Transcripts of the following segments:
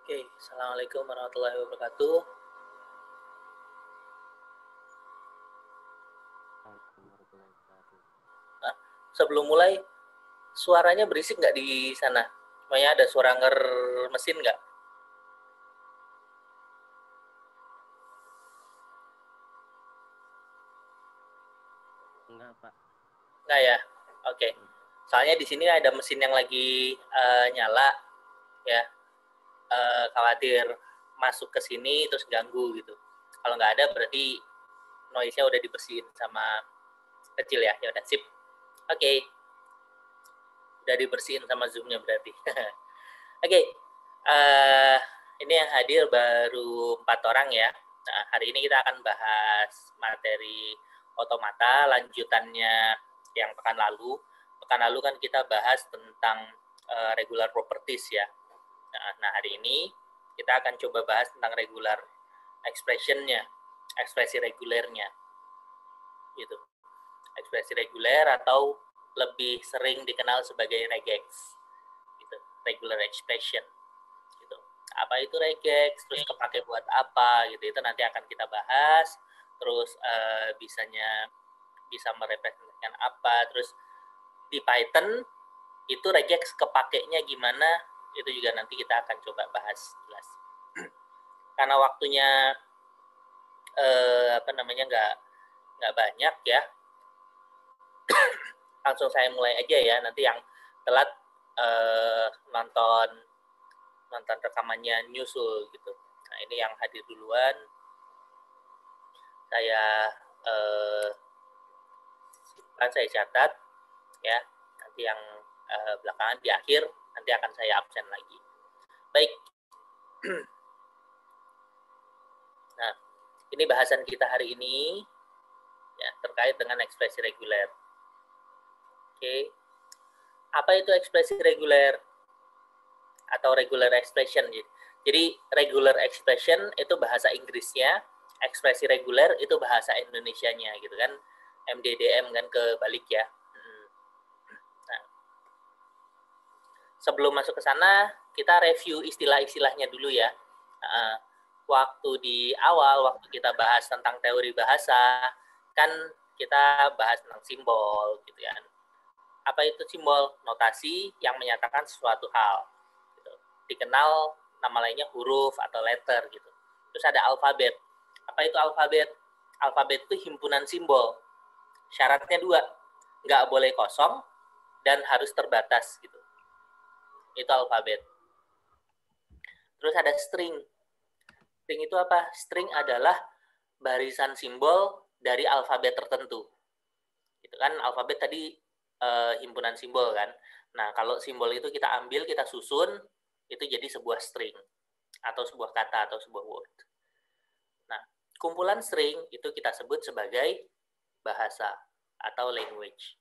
Oke, Assalamualaikum warahmatullahi wabarakatuh. Nah, sebelum mulai, suaranya berisik nggak di sana? Makanya ada suara mesin nggak? Enggak, Pak. Nggak ya? Oke. Soalnya di sini ada mesin yang lagi nyala, ya. Khawatir masuk ke sini terus ganggu gitu. Kalau nggak ada berarti noise-nya udah dibersihin sama kecil ya. Ya udah sip. Oke. Udah dibersihin sama zoom-nya berarti. Oke. Uh, ini yang hadir baru 4 orang ya. Nah, hari ini kita akan bahas materi otomata, lanjutannya yang pekan lalu. Pekan lalu kan kita bahas tentang regular properties ya. Nah, hari ini kita akan coba bahas tentang regular expression-nya, ekspresi regulernya. Gitu. Ekspresi reguler atau lebih sering dikenal sebagai regex. Gitu. Regular expression. Gitu. Apa itu regex, terus kepake buat apa gitu, itu nanti akan kita bahas. Terus bisa merepresentasikan apa, terus di Python itu regex kepakainya gimana, itu juga nanti kita akan coba bahas jelas. Karena waktunya nggak banyak ya, langsung saya mulai aja ya. Nanti yang telat nonton rekamannya nyusul gitu. Nah, ini yang hadir duluan saya saya catat ya. Nanti yang belakangan di akhir nanti akan saya absen lagi. Baik. Nah, ini bahasan kita hari ini ya, terkait dengan ekspresi reguler. Oke. Apa itu ekspresi reguler atau regular expression? Jadi regular expression itu bahasa Inggrisnya, ekspresi reguler itu bahasa Indonesianya gitu kan. MDDM kan kebalik ya. Nah, sebelum masuk ke sana, kita review istilah-istilahnya dulu ya. Waktu di awal, waktu kita bahas tentang teori bahasa, kan kita bahas tentang simbol gitu kan. Apa itu simbol? Notasi yang menyatakan sesuatu hal. Gitu. Dikenal nama lainnya huruf atau letter gitu. Terus ada alfabet. Apa itu alfabet? Alfabet itu himpunan simbol. Syaratnya 2, nggak boleh kosong dan harus terbatas gitu. Itu alfabet. Terus ada string. String itu apa? String adalah barisan simbol dari alfabet tertentu. Itu kan alfabet tadi himpunan simbol kan. Nah, kalau simbol itu kita ambil, kita susun, itu jadi sebuah string atau sebuah kata atau sebuah word. Nah, kumpulan string itu kita sebut sebagai bahasa atau language.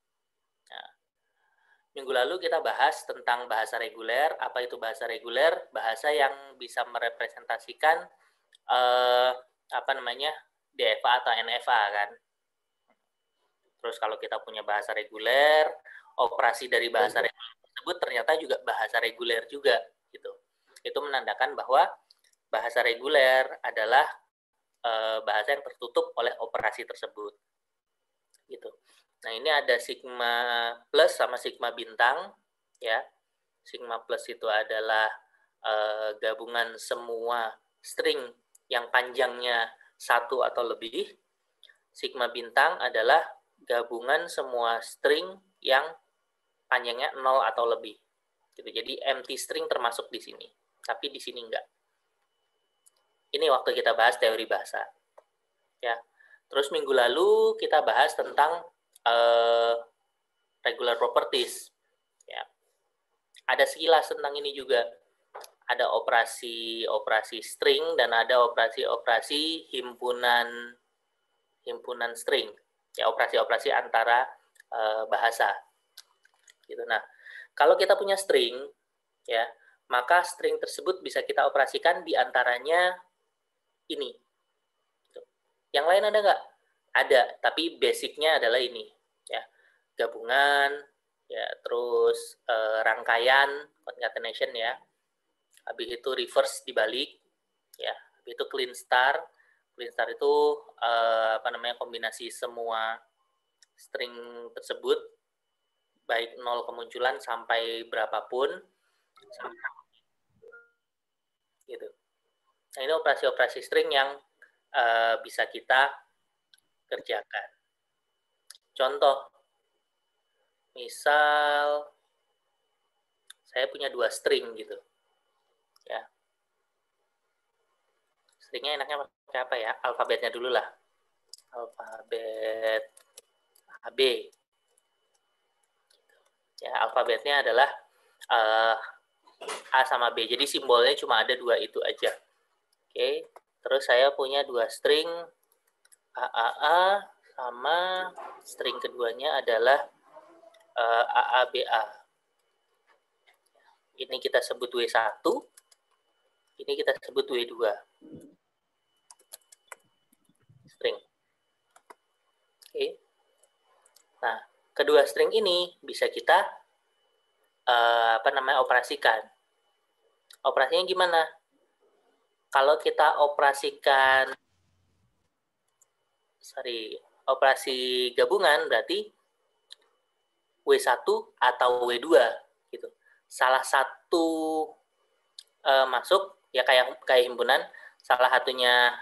Nah, minggu lalu kita bahas tentang bahasa reguler. Apa itu bahasa reguler? Bahasa yang bisa merepresentasikan DFA atau NFA kan. Terus kalau kita punya bahasa reguler, operasi dari bahasa reguler tersebut ternyata juga bahasa reguler juga gitu. Itu menandakan bahwa bahasa reguler adalah bahasa yang tertutup oleh operasi tersebut. Gitu. Nah, ini ada sigma plus sama sigma bintang ya. Sigma plus itu adalah gabungan semua string yang panjangnya 1 atau lebih. Sigma bintang adalah gabungan semua string yang panjangnya 0 atau lebih. Gitu. Jadi empty string termasuk di sini, tapi di sini enggak. Ini waktu kita bahas teori bahasa. Ya. Terus minggu lalu kita bahas tentang regular properties. Ya. Ada sekilas tentang ini juga. Ada operasi string dan ada operasi himpunan string. Ya, operasi antara bahasa. Gitu. Nah, kalau kita punya string, ya, maka string tersebut bisa kita operasikan di antaranya ini. Gitu. Yang lain ada nggak? Ada, tapi basicnya adalah ini, ya, gabungan, ya, terus rangkaian, concatenation ya, habis itu reverse dibalik, ya, habis itu clean star. Clean star itu kombinasi semua string tersebut, baik 0 kemunculan sampai berapapun, gitu. Nah, ini operasi-operasi string yang bisa kita kerjakan. Contoh, misal saya punya 2 string gitu, ya. Stringnya enaknya pakai apa ya? Alfabetnya dulu lah. Alfabet AB. Ya, alfabetnya adalah A sama B. Jadi simbolnya cuma ada 2 itu aja. Oke. Terus saya punya 2 string AAA sama string keduanya adalah AABA. Ini kita sebut W1, ini kita sebut W2. String. Oke. Nah, kedua string ini bisa kita operasikan. Operasinya gimana? Kalau kita operasikan operasi gabungan berarti W1 atau W2 gitu. Salah satu masuk ya kayak himpunan, salah satunya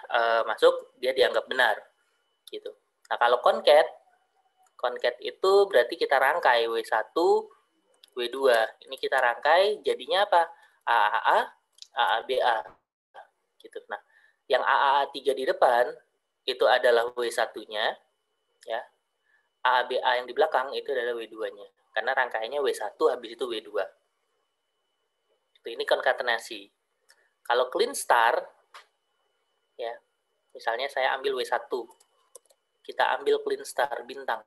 masuk dia dianggap benar gitu. Nah, kalau concat itu berarti kita rangkai W1 W2. Ini kita rangkai jadinya apa? AAA, AABA gitu. Nah, yang AAA3 di depan itu adalah W1-nya, ya. AABA yang di belakang itu adalah W2-nya. Karena rangkaiannya W1 habis itu W2. Ini konkatenasi. Kalau clean star, ya, misalnya saya ambil W1, kita ambil clean star bintang.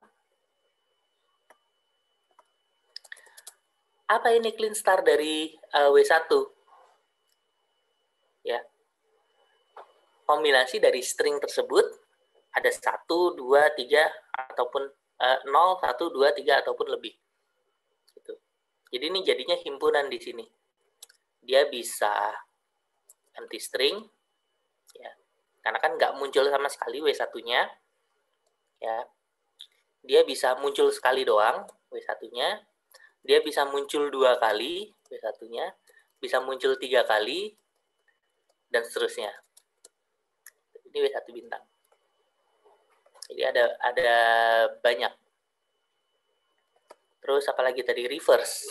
Apa ini clean star dari W1? Ya, kombinasi dari string tersebut ada 1, 2, 3, ataupun 0, 1, 2, 3, ataupun lebih. Gitu. Jadi ini jadinya himpunan di sini. Dia bisa empty string, ya, karena kan nggak muncul sama sekali W1-nya. Ya. Dia bisa muncul sekali doang W1-nya. Dia bisa muncul 2 kali W1-nya, bisa muncul 3 kali, dan seterusnya. Ini W1 bintang. Jadi ada banyak. Terus apalagi tadi reverse,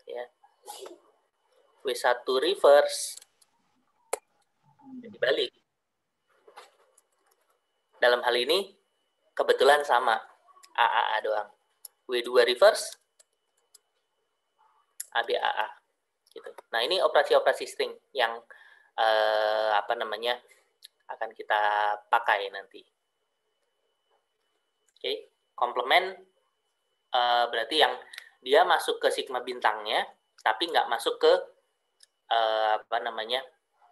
ya. W1 reverse dibalik. Dalam hal ini kebetulan sama AAA doang. W2 reverse ABAA gitu. Nah, ini operasi-operasi string yang akan kita pakai nanti. Oke, komplement berarti yang dia masuk ke sigma bintangnya, tapi nggak masuk ke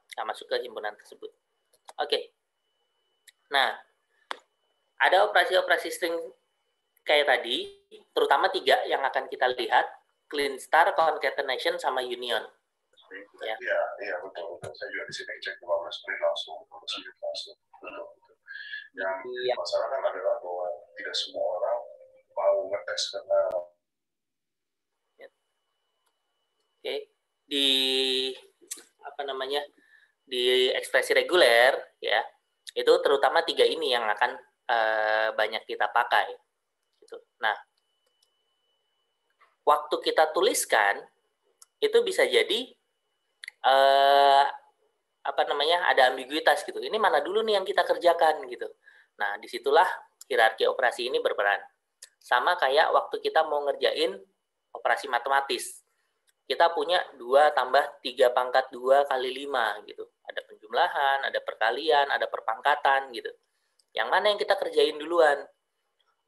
nggak masuk ke himpunan tersebut. Oke. Nah, ada operasi-operasi string kayak tadi, terutama 3 yang akan kita lihat, clean star, concatenation, sama union. Ya. Iya, betul. Saya juga di sini cek bahwa split langsung. Yang masalah kan adalah bahwa tidak semua orang mau ngetes karena Oke. Di ekspresi reguler, ya, itu terutama 3 ini yang akan banyak kita pakai. Gitu. Nah, waktu kita tuliskan itu bisa jadi ada ambiguitas gitu. Ini mana dulu nih yang kita kerjakan gitu. Nah, disitulah hierarki operasi ini berperan. Sama kayak waktu kita mau ngerjain operasi matematis. Kita punya 2 tambah 3 pangkat 2 kali 5 gitu. Ada penjumlahan, ada perkalian, ada perpangkatan gitu. Yang mana yang kita kerjain duluan?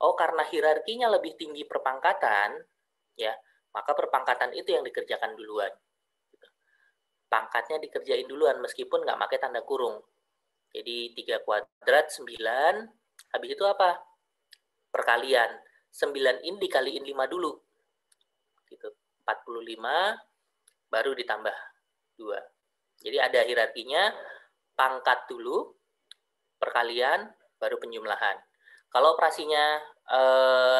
Oh, karena hierarkinya lebih tinggi perpangkatan, ya, maka perpangkatan itu yang dikerjakan duluan. Pangkatnya dikerjain duluan meskipun nggak pakai tanda kurung. Jadi 3 kuadrat 9, habis itu apa? Perkalian. 9 in dikaliin 5 dulu. Gitu. 45 baru ditambah 2. Jadi ada hierarkinya, pangkat dulu, perkalian, baru penjumlahan. Kalau operasinya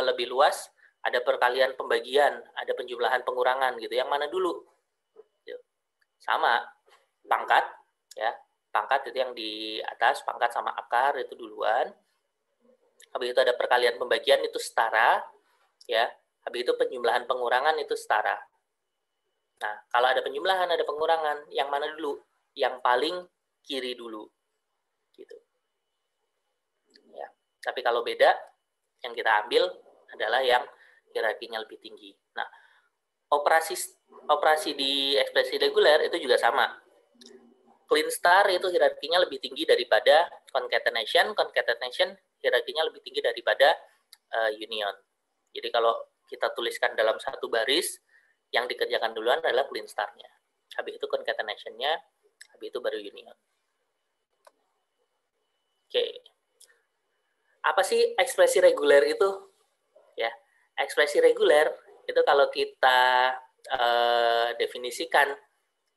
lebih luas, ada perkalian pembagian, ada penjumlahan pengurangan gitu. Yang mana dulu? Sama, pangkat ya. Pangkat itu yang di atas, pangkat sama akar itu duluan. Habis itu ada perkalian pembagian itu setara ya. Habis itu penjumlahan pengurangan itu setara. Nah, kalau ada penjumlahan, ada pengurangan, yang mana dulu? Yang paling kiri dulu. Gitu. Ya. Tapi kalau beda, yang kita ambil adalah yang hierarkinya lebih tinggi. Nah, operasi di ekspresi reguler itu juga sama. Clean star itu hierarkinya lebih tinggi daripada concatenation. Concatenation hierarkinya lebih tinggi daripada union. Jadi kalau kita tuliskan dalam satu baris, yang dikerjakan duluan adalah clean star-nya. Habis itu concatenation-nya, habis itu baru union. Oke. Apa sih ekspresi reguler itu? Ya, ekspresi reguler itu kalau kita definisikan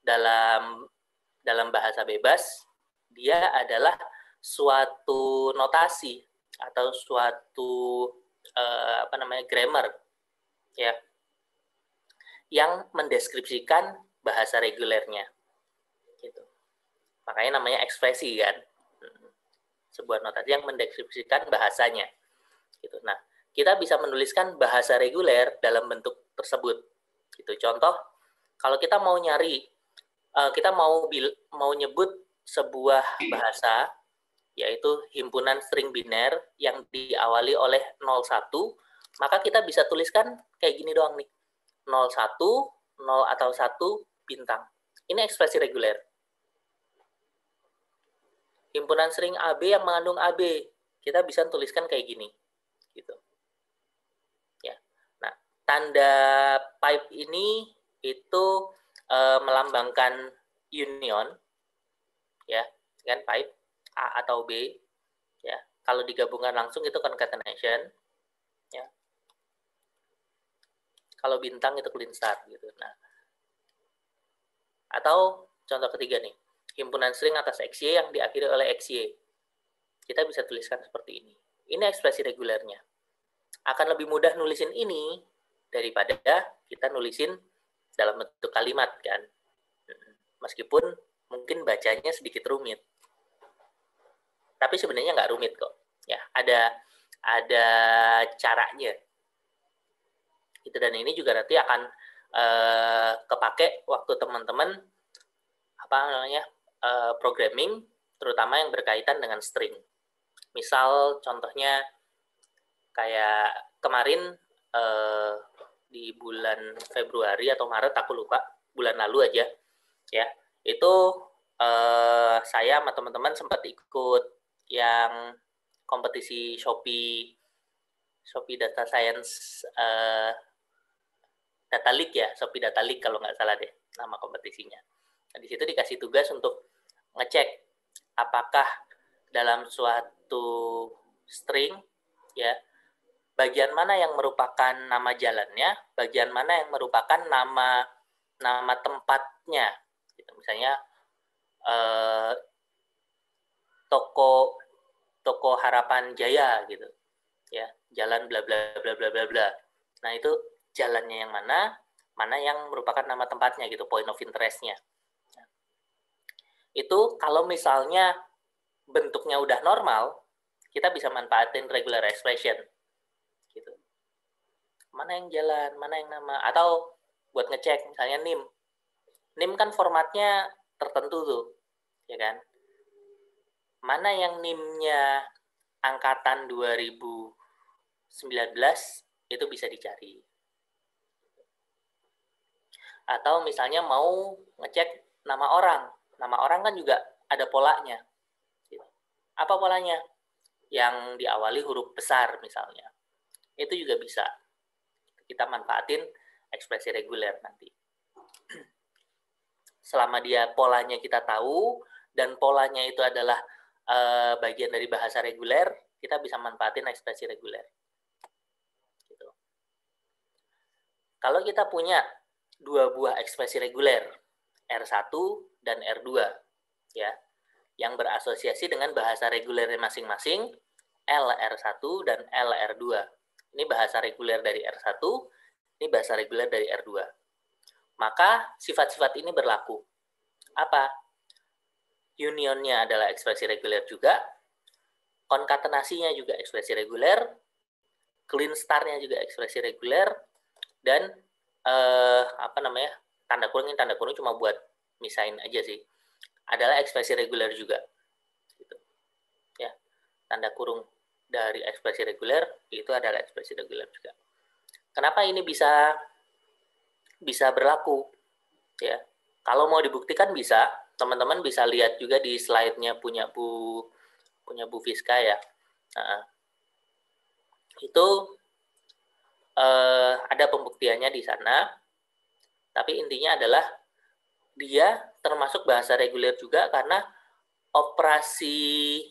dalam bahasa bebas, dia adalah suatu notasi atau suatu grammar ya yang mendeskripsikan bahasa regulernya gitu. Makanya namanya ekspresi kan, sebuah notasi yang mendeskripsikan bahasanya gitu. Nah, kita bisa menuliskan bahasa reguler dalam bentuk tersebut gitu. Contoh, kalau kita mau nyari, kita mau nyebut sebuah bahasa, yaitu himpunan string biner yang diawali oleh 01, maka kita bisa tuliskan kayak gini doang nih. 01, 0 atau 1, bintang. Ini ekspresi reguler. Himpunan string AB yang mengandung AB, kita bisa tuliskan kayak gini. Gitu. Ya. Nah, tanda pipe ini itu melambangkan union, ya, kan pipe A atau B, ya. Kalau digabungkan langsung itu concatenation, ya. Kalau bintang itu clean star gitu. Nah, atau contoh ketiga nih, himpunan string atas XY yang diakhiri oleh XY. Kita bisa tuliskan seperti ini. Ini ekspresi regulernya. Akan lebih mudah nulisin ini daripada kita nulisin dalam bentuk kalimat kan. Meskipun mungkin bacanya sedikit rumit. Tapi sebenarnya nggak rumit kok. Ya, ada caranya. Itu, dan ini juga nanti akan kepake waktu teman-teman programming, terutama yang berkaitan dengan string. Misal contohnya kayak kemarin di bulan Februari atau Maret, aku lupa, bulan lalu aja ya, itu saya sama teman-teman sempat ikut yang kompetisi Shopee Data Science Data League ya, Shopee Data League kalau nggak salah deh nama kompetisinya. Nah, di situ dikasih tugas untuk ngecek apakah dalam suatu string ya, bagian mana yang merupakan nama jalannya, bagian mana yang merupakan nama tempatnya. Gitu. Misalnya toko Harapan Jaya gitu. Ya, jalan bla bla bla bla bla bla. Nah, itu jalannya yang mana yang merupakan nama tempatnya gitu, point of interest-nya. Nah, itu kalau misalnya bentuknya udah normal, kita bisa manfaatin regular expression. Gitu. Mana yang jalan, mana yang nama, atau buat ngecek misalnya NIM. NIM kan formatnya tertentu tuh, ya kan? Mana yang NIM-nya angkatan 2019 itu bisa dicari. Atau misalnya mau ngecek nama orang kan juga ada polanya. Apa polanya? Yang diawali huruf besar misalnya. Itu juga bisa kita manfaatin ekspresi reguler nanti. Selama dia polanya kita tahu, dan polanya itu adalah bagian dari bahasa reguler, kita bisa manfaatin ekspresi reguler. Gitu. Kalau kita punya 2 buah ekspresi reguler, R1 dan R2 ya, yang berasosiasi dengan bahasa regulernya masing-masing LR1 dan LR2. Ini bahasa reguler dari R1, ini bahasa reguler dari R2. Maka sifat-sifat ini berlaku. Apa? Unionnya adalah ekspresi reguler juga, konkatenasinya juga ekspresi reguler, clean star-nya juga ekspresi reguler, dan tanda kurung cuma buat misain aja sih, adalah ekspresi reguler juga. Gitu. Ya, tanda kurung dari ekspresi reguler itu adalah ekspresi reguler juga. Kenapa ini bisa berlaku? Ya, kalau mau dibuktikan bisa, teman-teman bisa lihat juga di slide-nya punya Bu Fiska ya. Nah, itu ada pembuktiannya di sana, tapi intinya adalah dia termasuk bahasa reguler juga karena operasi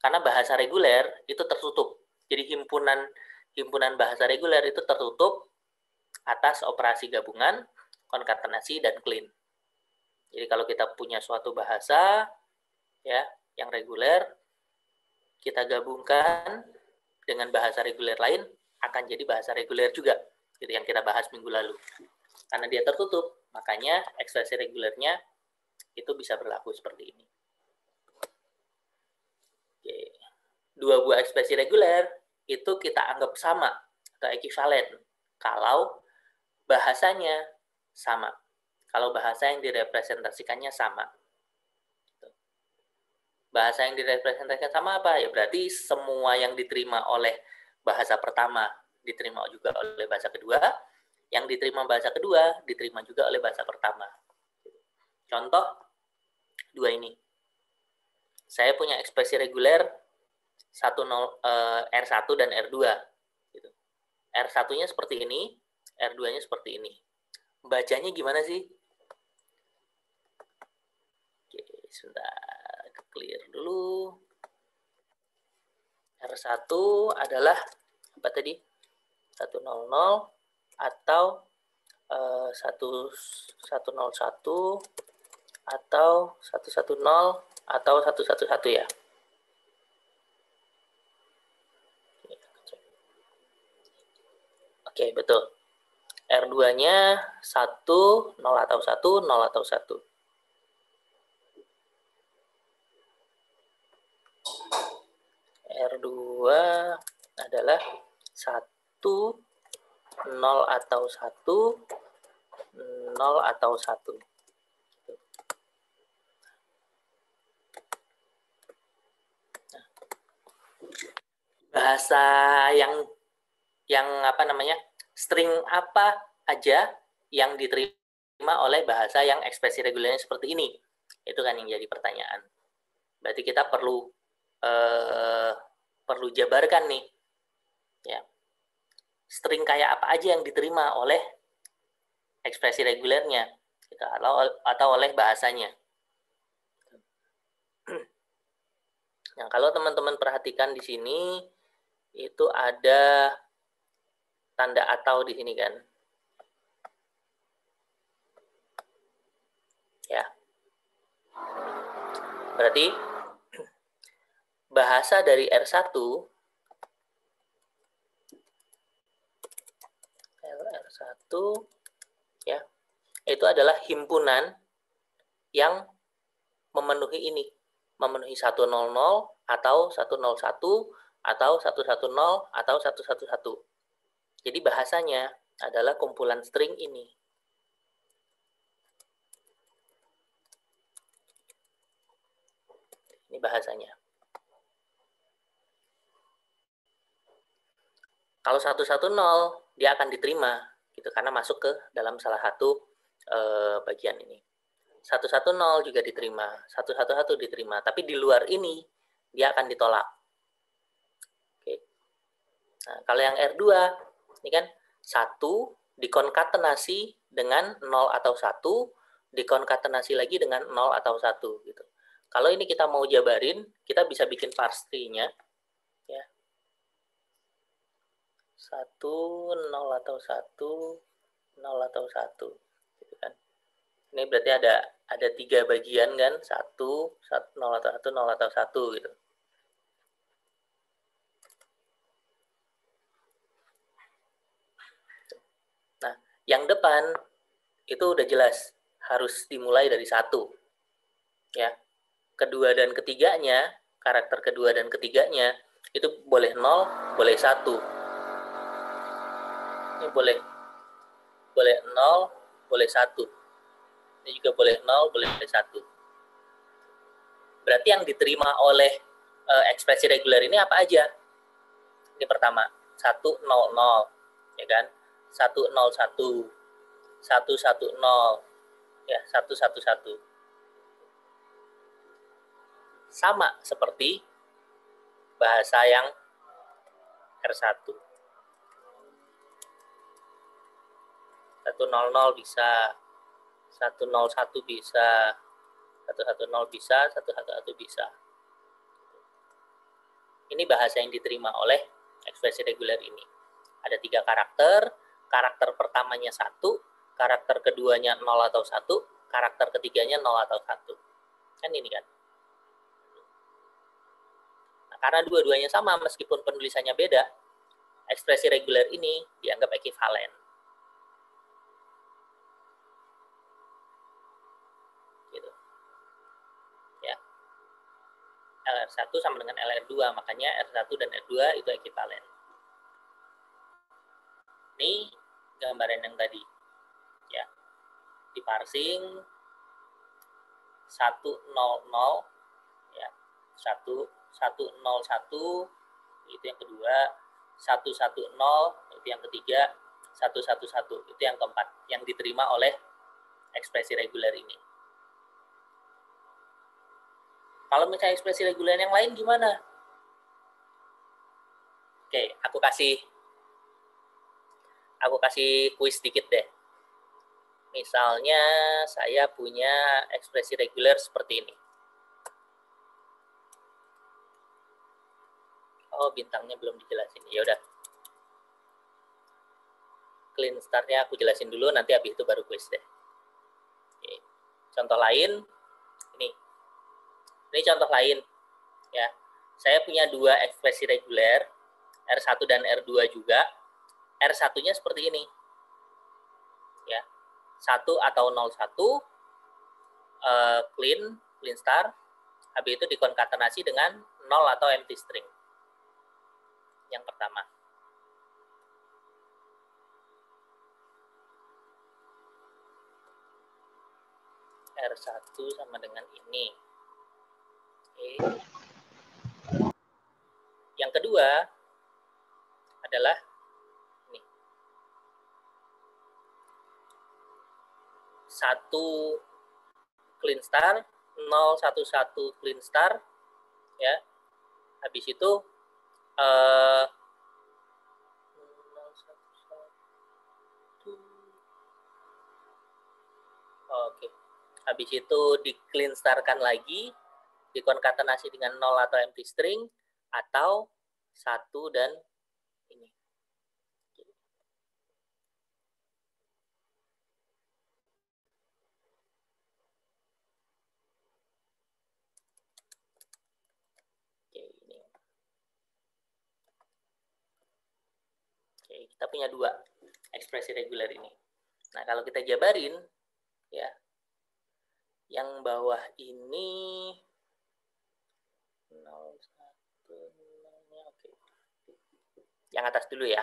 karena bahasa reguler itu tertutup. Jadi himpunan bahasa reguler itu tertutup atas operasi gabungan, konkatenasi, dan clean. Jadi kalau kita punya suatu bahasa ya yang reguler, kita gabungkan dengan bahasa reguler lain, akan jadi bahasa reguler juga. Itu yang kita bahas minggu lalu. Karena dia tertutup, makanya ekspresi regulernya itu bisa berlaku seperti ini. Oke. Dua buah ekspresi reguler itu kita anggap sama atau ekivalen kalau bahasanya sama. Kalau bahasa yang direpresentasikannya sama. Bahasa yang direpresentasikan sama apa? Ya berarti semua yang diterima oleh bahasa pertama diterima juga oleh bahasa kedua, yang diterima bahasa kedua diterima juga oleh bahasa pertama. Contoh dua ini. Saya punya ekspresi reguler R1 dan R2. Gitu. R1-nya seperti ini, R2-nya seperti ini. Bacanya gimana sih? Oke, sudah clear dulu. R1 adalah apa tadi? 100 atau 101 atau 110 atau 111 ya. Oke, betul. R2-nya 1, 0 atau 1, 0 atau 1. R2 adalah 1, 0 atau 1, 0 atau 1. Bahasa yang string apa aja yang diterima oleh bahasa yang ekspresi regulernya seperti ini, itu kan yang jadi pertanyaan. Berarti kita perlu jabarkan nih ya, string kayak apa aja yang diterima oleh ekspresi regulernya gitu, atau oleh bahasanya. Nah, kalau teman-teman perhatikan di sini itu ada tanda atau di sini kan. Ya. Berarti bahasa dari R1 ya, itu adalah himpunan yang memenuhi ini, memenuhi 100 atau 101 atau 110 atau 111. Jadi bahasanya adalah kumpulan string ini. Ini bahasanya. Kalau 110 dia akan diterima gitu karena masuk ke dalam salah satu bagian ini. 110 juga diterima, 111 diterima, tapi di luar ini dia akan ditolak. Oke. Nah, kalau yang R2 ini kan 1 dikonkatenasi dengan 0 atau 1 dikonkatenasi lagi dengan 0 atau 1 gitu. Kalau ini kita mau jabarin, kita bisa bikin parse tree-nya ya. 1, 0 atau 1, 0 atau 1. Ini berarti ada 3 bagian kan, 1, 0 atau 1, 0 atau 1 gitu. Nah, yang depan itu udah jelas harus dimulai dari 1. Ya. Kedua dan ketiganya, karakter kedua dan ketiganya itu boleh 0, boleh 1. Ini boleh 0, boleh 1. Ini juga boleh 0, boleh 1. Berarti yang diterima oleh ekspresi reguler ini apa aja? Ini pertama, 1, 0, 0. Ya kan? 1, 0, 1. 1, 1, 0. Ya, 1, 1, 1. Sama seperti bahasa yang R1. 100 bisa, 101 bisa, 110 bisa, 111 bisa. Ini bahasa yang diterima oleh ekspresi reguler ini. Ada 3 karakter, karakter pertamanya 1, karakter keduanya 0 atau 1, karakter ketiganya 0 atau 1. Kan ini kan. Nah, karena dua-duanya sama meskipun penulisannya beda, ekspresi reguler ini dianggap ekivalen. Gitu. Ya. LR1 sama dengan LR2, makanya R1 dan R2 itu ekivalen. Ini gambaran yang tadi. Ya. Diparsing 100 ya. 101 itu yang kedua, 110 itu yang ketiga, 111 itu yang keempat yang diterima oleh ekspresi reguler ini. Kalau misalnya ekspresi reguler yang lain gimana? Oke, aku kasih kuis dikit deh. Misalnya saya punya ekspresi reguler seperti ini. Oh, bintangnya belum dijelasin. Ya udah. Clean start-nya aku jelasin dulu, nanti habis itu baru kuis deh. Oke. Contoh lain, ini. Ini contoh lain. Ya. Saya punya 2 ekspresi reguler, R1 dan R2 juga. R1-nya seperti ini. Ya. 1 atau 01, clean star, habis itu dikonkatenasi dengan 0 atau empty string. Yang pertama. R1 sama dengan ini. Oke. Yang kedua adalah ini. 1 clean star, 011 clean star, ya. Habis itu oke. Habis itu di clean star-kan lagi, dikonkatenasi dengan 0 atau empty string, atau 1 dan ini. Oke, ini. Oke, kita punya 2 ekspresi reguler ini. Nah, kalau kita jabarin, ya, yang bawah ini 0, 1, 0, oke. Yang atas dulu ya.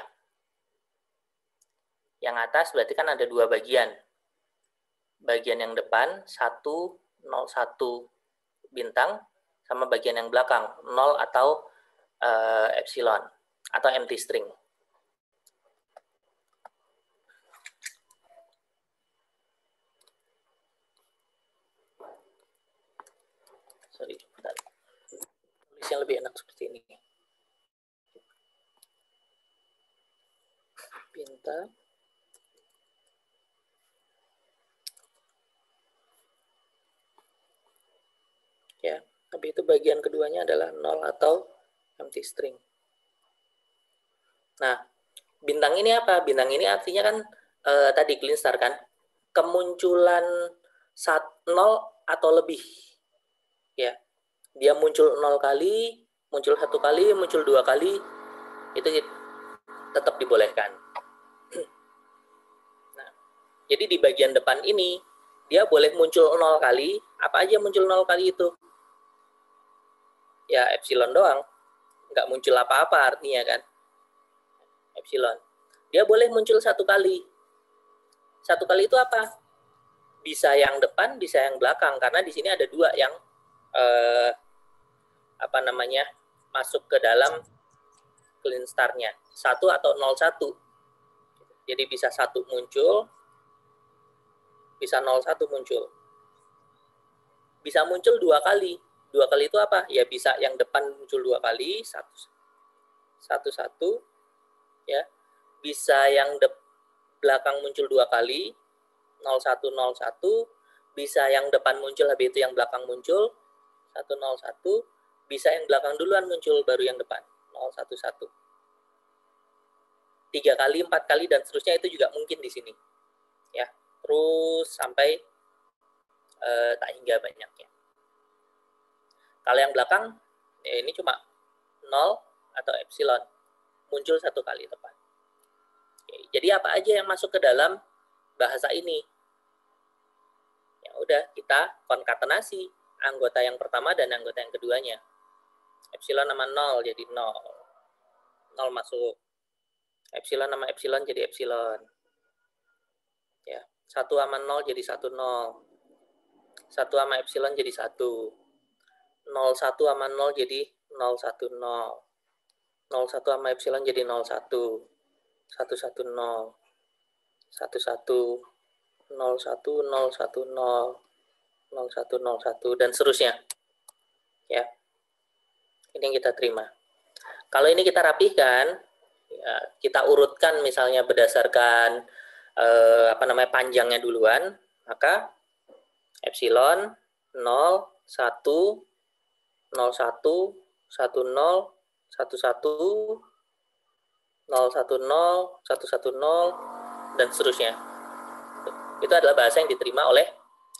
Yang atas berarti kan ada 2 bagian. Bagian yang depan 1, 01 bintang, sama bagian yang belakang 0 atau epsilon atau empty string. Sorry, bentar. Tulis yang lebih enak seperti ini. Bintang. Ya, tapi itu bagian keduanya adalah 0 atau empty string. Nah, bintang ini apa? Bintang ini artinya kan tadi clean star kan. Kemunculan 0 atau lebih. Ya. Dia muncul 0 kali, muncul 1 kali, muncul 2 kali, itu tetap dibolehkan. Nah, jadi di bagian depan ini, dia boleh muncul 0 kali, apa aja muncul 0 kali itu? Ya, epsilon doang. Nggak muncul apa-apa artinya kan. Epsilon. Dia boleh muncul 1 kali. 1 kali itu apa? Bisa yang depan, bisa yang belakang. Karena di sini ada 2 yang masuk ke dalam clean star-nya. 1 atau 01. Jadi bisa 1 muncul, bisa 01 muncul. Bisa muncul 2 kali. 2 kali itu apa? Ya bisa yang depan muncul 2 kali, 1 ya. Bisa yang belakang muncul 2 kali, 01 01. Bisa yang depan muncul habis itu yang belakang muncul, 101. Bisa yang belakang duluan muncul baru yang depan, 011. 3 kali, 4 kali, dan seterusnya itu juga mungkin di sini. Ya, terus sampai tak hingga banyaknya. Kalau yang belakang, ya ini cuma 0 atau epsilon. Muncul 1 kali tepat. Oke, jadi apa aja yang masuk ke dalam bahasa ini? Ya udah, kita konkatenasi anggota yang pertama dan anggota yang keduanya. Epsilon sama 0 jadi 0. 0 masuk. Epsilon sama epsilon jadi epsilon. Ya, 1 sama 0 jadi 1 0. 1 sama epsilon jadi 1. 01 sama 0 jadi 010. 01 sama epsilon jadi 01. 110. 11. 01 010. 0101 dan seterusnya. Ya. Ini yang kita terima. Kalau ini kita rapihkan, ya, kita urutkan misalnya berdasarkan panjangnya duluan, maka epsilon 0 1 01 10 11 010 110 dan seterusnya. Itu adalah bahasa yang diterima oleh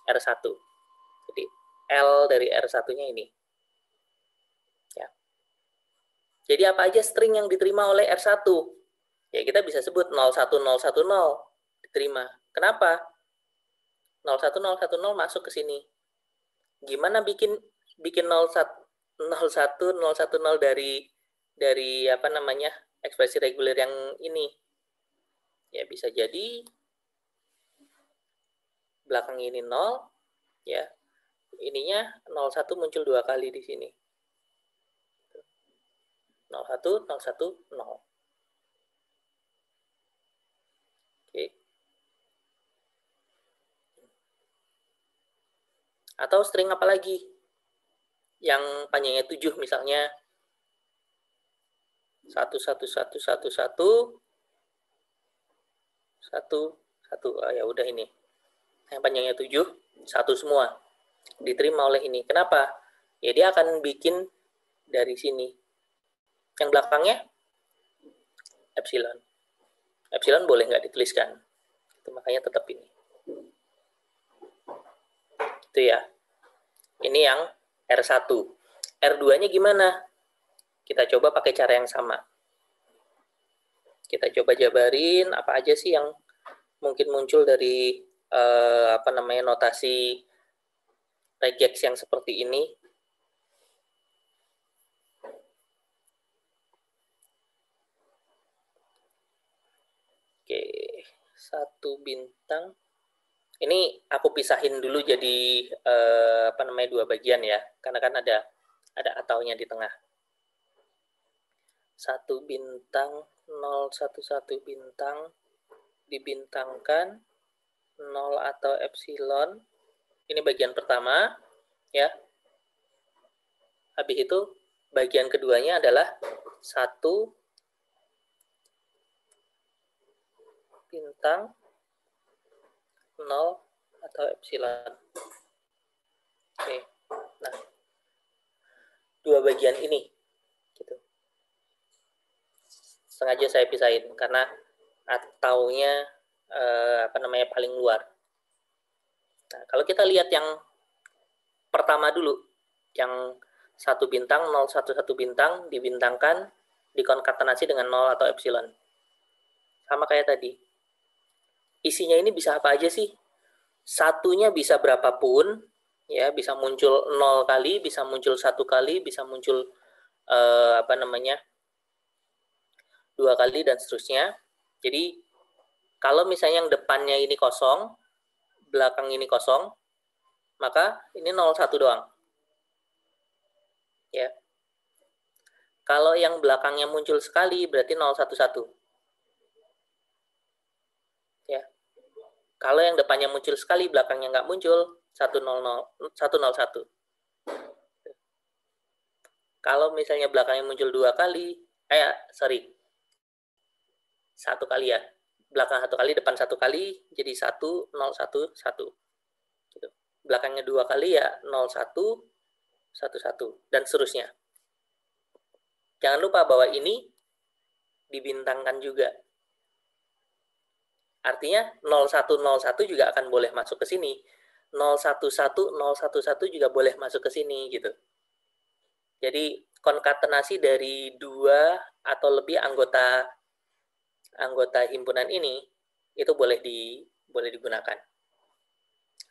R1. Jadi L dari R1-nya ini. Ya. Jadi apa aja string yang diterima oleh R1? Ya kita bisa sebut 01010 diterima. Kenapa? 01010 masuk ke sini. Gimana bikin 01010 dari ekspresi reguler yang ini? Ya bisa jadi belakang ini 0, ya. Ininya 01 muncul 2 kali di sini. 01 01 0. Oke. Atau string apa lagi? Yang panjangnya 7 misalnya 11111 1 1. Ya udah ini. Yang panjangnya 7, 1 semua. Diterima oleh ini. Kenapa? Ya dia akan bikin dari sini. Yang belakangnya epsilon. Epsilon boleh nggak dituliskan. Itu makanya tetap ini. Itu ya. Ini yang R1. R2-nya gimana? Kita coba pakai cara yang sama. Kita coba jabarin apa aja sih yang mungkin muncul dari notasi regex yang seperti ini. Oke, 1 bintang. Ini aku pisahin dulu jadi 2 bagian ya, karena kan ada ataunya di tengah. 1 bintang 011 bintang dibintangkan 0 atau epsilon. Ini bagian pertama ya. Habis itu bagian keduanya adalah 1 bintang 0 atau epsilon. Oke. Nah, 2 bagian ini gitu. Sengaja saya pisahin karena ataunya paling luar. Nah, kalau kita lihat yang pertama dulu, yang 1 bintang, 0, 1, 1 bintang, dibintangkan, dikonkatenasi dengan 0 atau epsilon. Sama kayak tadi. Isinya ini bisa apa aja sih? Satunya bisa berapapun, ya, bisa muncul 0 kali, bisa muncul 1 kali, bisa muncul 2 kali, dan seterusnya. Jadi, kalau misalnya yang depannya ini kosong, belakang ini kosong, maka ini 0,1 doang. Ya. Kalau yang belakangnya muncul sekali, berarti 0,11. Ya. Kalau yang depannya muncul sekali, belakangnya nggak muncul, 101. Kalau misalnya belakangnya muncul 2 kali, 1 kali ya. Belakang 1 kali, depan 1 kali, jadi 1, 0, 1, 1. Gitu. Belakangnya 2 kali ya 0, 1, 1, 1, dan seterusnya. Jangan lupa bahwa ini dibintangkan juga. Artinya 0101 juga akan boleh masuk ke sini. 011011 juga boleh masuk ke sini gitu. Jadi konkatenasi dari 2 atau lebih anggota himpunan ini itu boleh digunakan.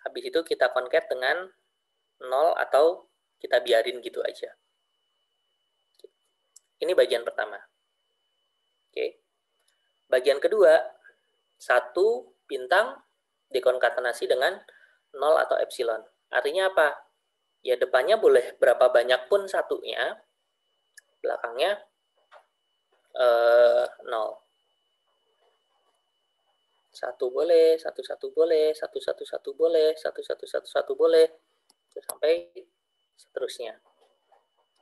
Habis itu kita concat dengan 0 atau kita biarin gitu aja. Ini bagian pertama. Oke. Bagian kedua, 1 bintang dikonkatenasi dengan 0 atau epsilon. Artinya apa? Ya depannya boleh berapa banyak pun satunya, belakangnya 0. 1 boleh, 1 boleh, 1 boleh, 1 boleh, sampai seterusnya.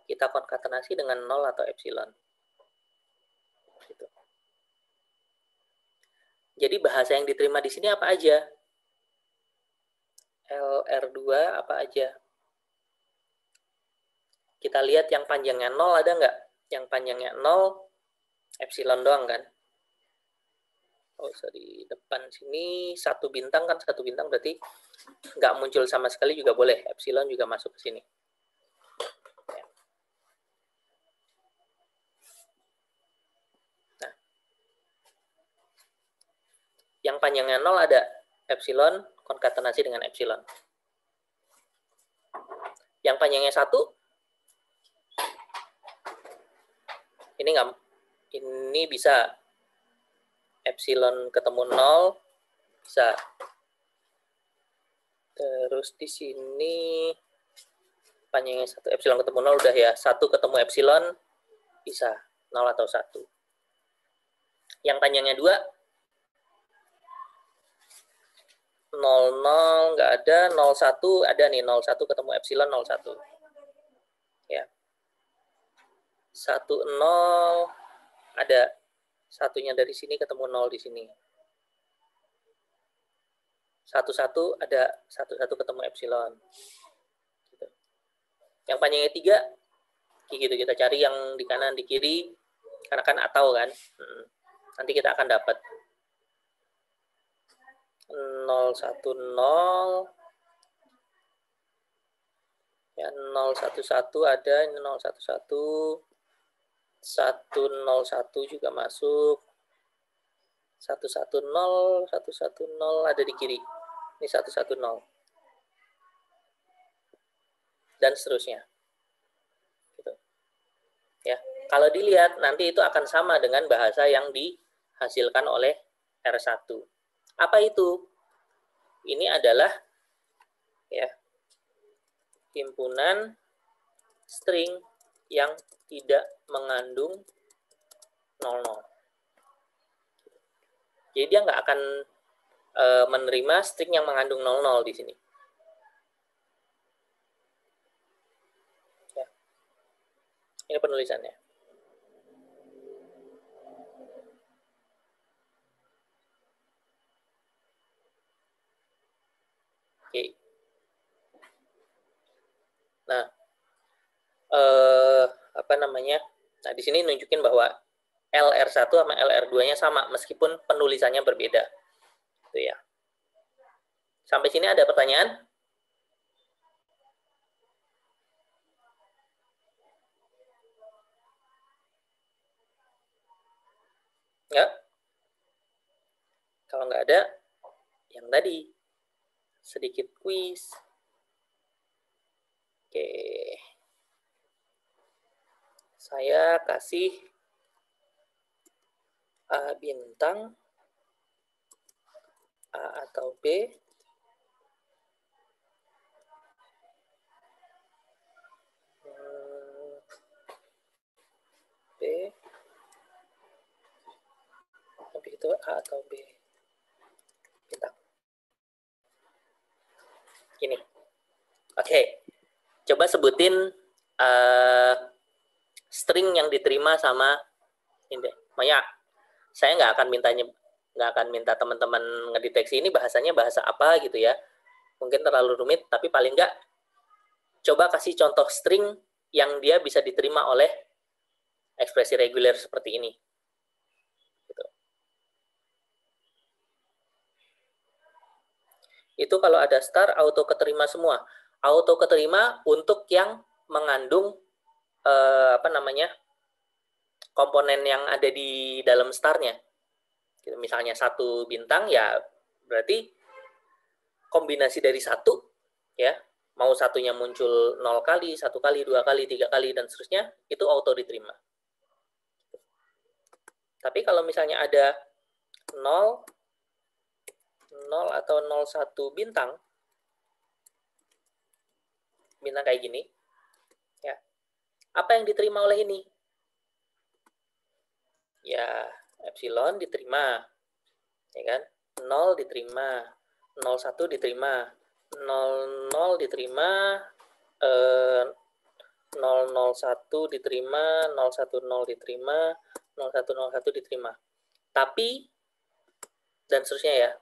Kita konkatenasi dengan 0 atau epsilon. Gitu. Jadi bahasa yang diterima di sini apa aja? LR2 apa aja? Kita lihat yang panjangnya 0 ada nggak? Yang panjangnya 0, epsilon doang kan? Oh, di depan sini 1 bintang kan, 1 bintang berarti nggak muncul sama sekali juga boleh. Epsilon juga masuk ke sini. Nah, yang panjangnya 0 ada epsilon, konkatenasi dengan epsilon. Yang panjangnya 1, ini bisa epsilon ketemu 0, bisa. Terus di sini panjangnya 1, epsilon ketemu 0 udah ya. 1 ketemu epsilon bisa 0 atau 1. Yang panjangnya 2, 00 nggak ada, 01 ada nih, 01 ketemu epsilon 01. Ya. 10 ada. Satunya dari sini ketemu 0 di sini. 11 ada, 11 ketemu epsilon. Gitu. Yang panjangnya 3, gitu kita cari yang di kanan di kiri, karena kan atau kan. Nanti kita akan dapat 010 ya, 011 ada, ini 011, 101 juga masuk, 110 ada di kiri, ini 110 dan seterusnya. Gitu. Ya, kalau dilihat nanti itu akan sama dengan bahasa yang dihasilkan oleh R1. Apa itu? Ini adalah ya himpunan string yang tidak mengandung 00. Jadi dia nggak akan menerima string yang mengandung 00 di sini. Ya. Ini penulisannya. Oke. Nah, Nah, di sini nunjukin bahwa LR1 sama LR2-nya sama meskipun penulisannya berbeda. Itu ya. Sampai sini ada pertanyaan? Enggak? Kalau nggak ada, yang tadi. Sedikit kuis. Oke. Saya kasih A bintang, A atau B. B. Tapi itu A atau B. Bintang. Gini. Oke. Coba sebutin string yang diterima sama ini. Maya, saya nggak akan minta teman-teman ngedeteksi ini bahasanya bahasa apa gitu ya. Mungkin terlalu rumit, tapi paling nggak coba kasih contoh string yang dia bisa diterima oleh ekspresi reguler seperti ini. Gitu. Itu kalau ada star auto keterima semua. Auto keterima untuk yang mengandung komponen yang ada di dalam starnya. Misalnya 1 bintang, ya berarti kombinasi dari 1, ya, mau satunya muncul 0 kali, 1 kali, 2 kali, 3 kali, dan seterusnya, itu auto diterima. Tapi kalau misalnya ada 0 atau 01 bintang kayak gini, ya, apa yang diterima oleh ini? Ya, epsilon diterima, ya kan? 0 diterima, 01 diterima, 00 diterima, 001 diterima, 010 diterima, 0101 diterima. Tapi, dan seterusnya ya,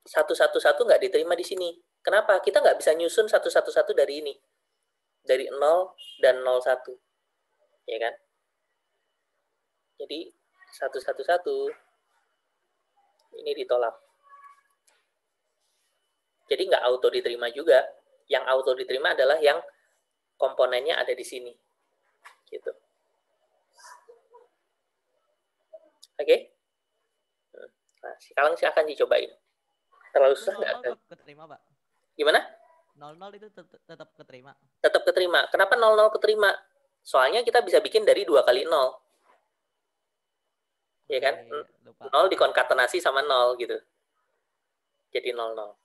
111 nggak diterima di sini. Kenapa? Kita nggak bisa nyusun 111 dari ini. Dari 0 dan 01. Ya kan? Jadi, 111 ini ditolak. Jadi nggak auto diterima juga. Yang auto diterima adalah yang komponennya ada di sini. Gitu. Oke? Nah, sekarang silahkan dicobain. Terlalu susah nggak? Tetap keterima, Pak. Gimana? 00 itu tetap keterima. Tetap keterima. Kenapa 00 keterima? Soalnya kita bisa bikin dari 2 kali 0. Ya kan? Lupa. 0 dikonkatenasi sama 0 gitu. Jadi 00.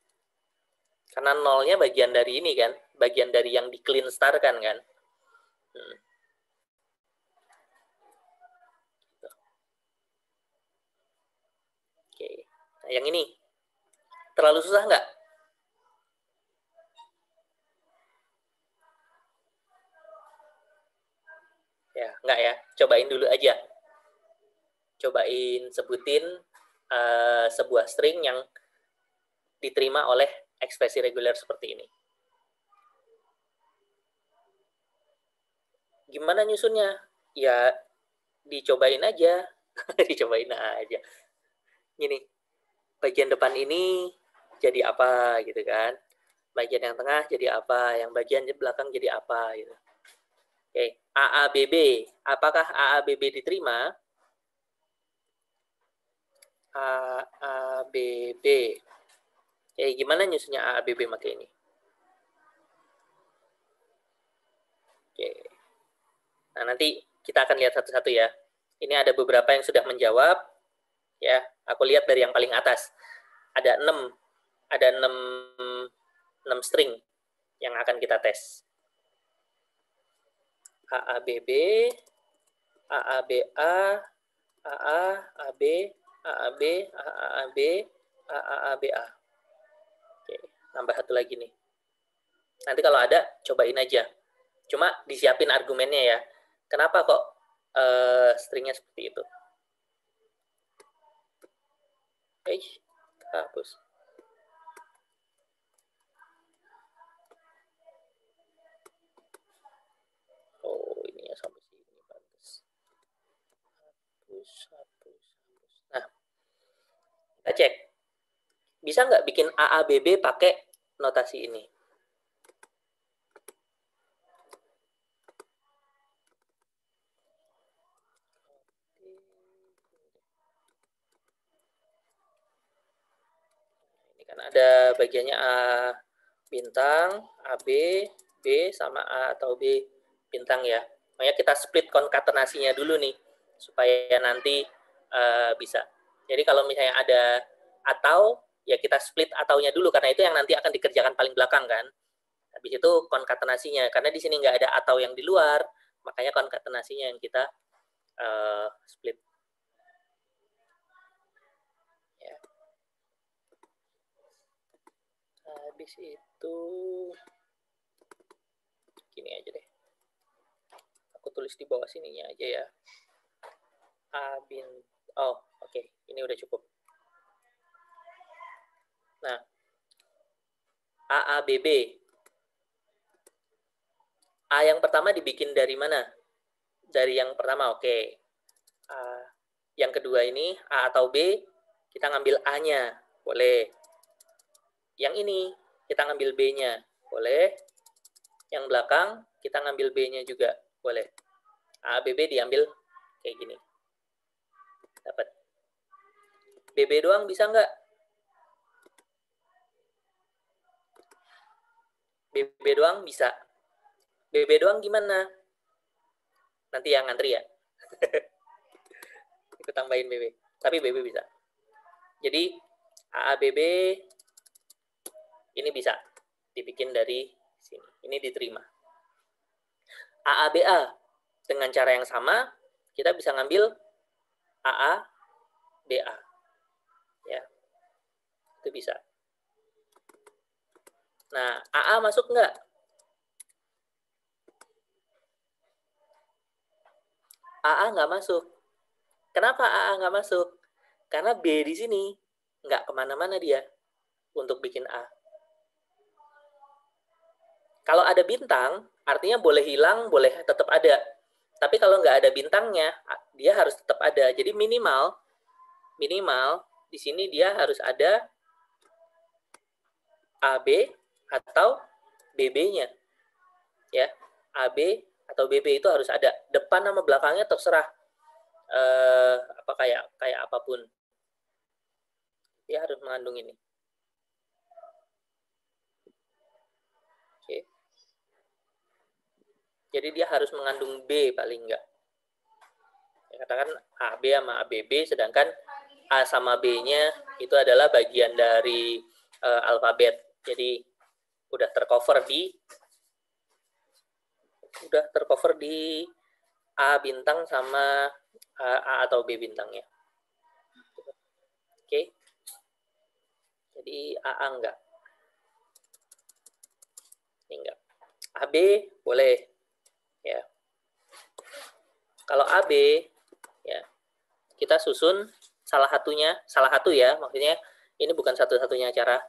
Karena 0-nya bagian dari ini kan. Bagian dari yang di clean star kan. Oke. Nah, yang ini. Terlalu susah nggak? Ya, nggak ya. Cobain dulu aja. Cobain sebutin sebuah string yang diterima oleh ekspresi reguler seperti ini. Gimana nyusunnya? Ya, dicobain aja. Dicobain aja. Gini, bagian depan ini jadi apa gitu kan. Bagian yang tengah jadi apa, yang bagian belakang jadi apa gitu. Oke, AABB. Apakah AABB diterima? AABB. Gimana nyusunnya AABB pakai ini? Oke. Nah, nanti kita akan lihat satu-satu ya. Ini ada beberapa yang sudah menjawab. Ya, aku lihat dari yang paling atas. Ada 6 string yang akan kita tes. AABB, AABA, AA, AB, AAB, AAB, AABA. Oke, nambah satu lagi nih. Nanti kalau ada, cobain aja. Cuma disiapin argumennya ya. Kenapa kok stringnya seperti itu? Oke, hapus. Oh, ini ya sampai sini bagus. Hapus. Nah, kita cek. Bisa nggak bikin AABB pakai notasi ini. Ini kan ada bagiannya A bintang, AB, B sama A atau B bintang ya. Makanya kita split konkatenasinya dulu nih supaya nanti bisa. Jadi kalau misalnya ada atau, ya kita split ataunya dulu karena itu yang nanti akan dikerjakan paling belakang kan. Habis itu konkatenasinya, karena di sini nggak ada atau yang di luar, makanya konkatenasinya yang kita split. Ya. Habis itu gini aja deh. Aku tulis di bawah sininya aja ya. Oh, oke. Ini udah cukup. Nah, AABB. A yang pertama dibikin dari mana? Dari yang pertama, oke. Yang kedua ini, A atau B, kita ngambil A-nya. Boleh. Yang ini, kita ngambil B-nya. Boleh. Yang belakang, kita ngambil B-nya juga. Boleh. A, B, B diambil kayak gini. Dapat. BB doang bisa nggak? BB doang bisa. BB doang gimana? Nanti yang ngantri ya. Aku tambahin BB. Tapi BB bisa. Jadi AABB ini bisa dibikin dari sini. Ini diterima. AABA dengan cara yang sama kita bisa ngambil AABA. Ya. Itu bisa. Nah, AA masuk nggak? AA nggak masuk. Kenapa AA nggak masuk? Karena B di sini nggak kemana-mana dia untuk bikin A. Kalau ada bintang, artinya boleh hilang, boleh tetap ada. Tapi kalau nggak ada bintangnya, dia harus tetap ada. Jadi minimal di sini dia harus ada AB atau BB-nya. Ya, AB atau BB itu harus ada. Depan sama belakangnya terserah kayak apapun. Dia harus mengandung ini. Oke. Jadi dia harus mengandung B paling enggak. Ya, katakan AB sama ABB, sedangkan A sama B-nya itu adalah bagian dari alfabet. Jadi udah tercover di A bintang sama A atau B bintangnya. Oke. Jadi AA enggak. Ini enggak. AB boleh. Ya. Kalau AB ya kita susun salah satu ya, maksudnya ini bukan satu-satunya cara.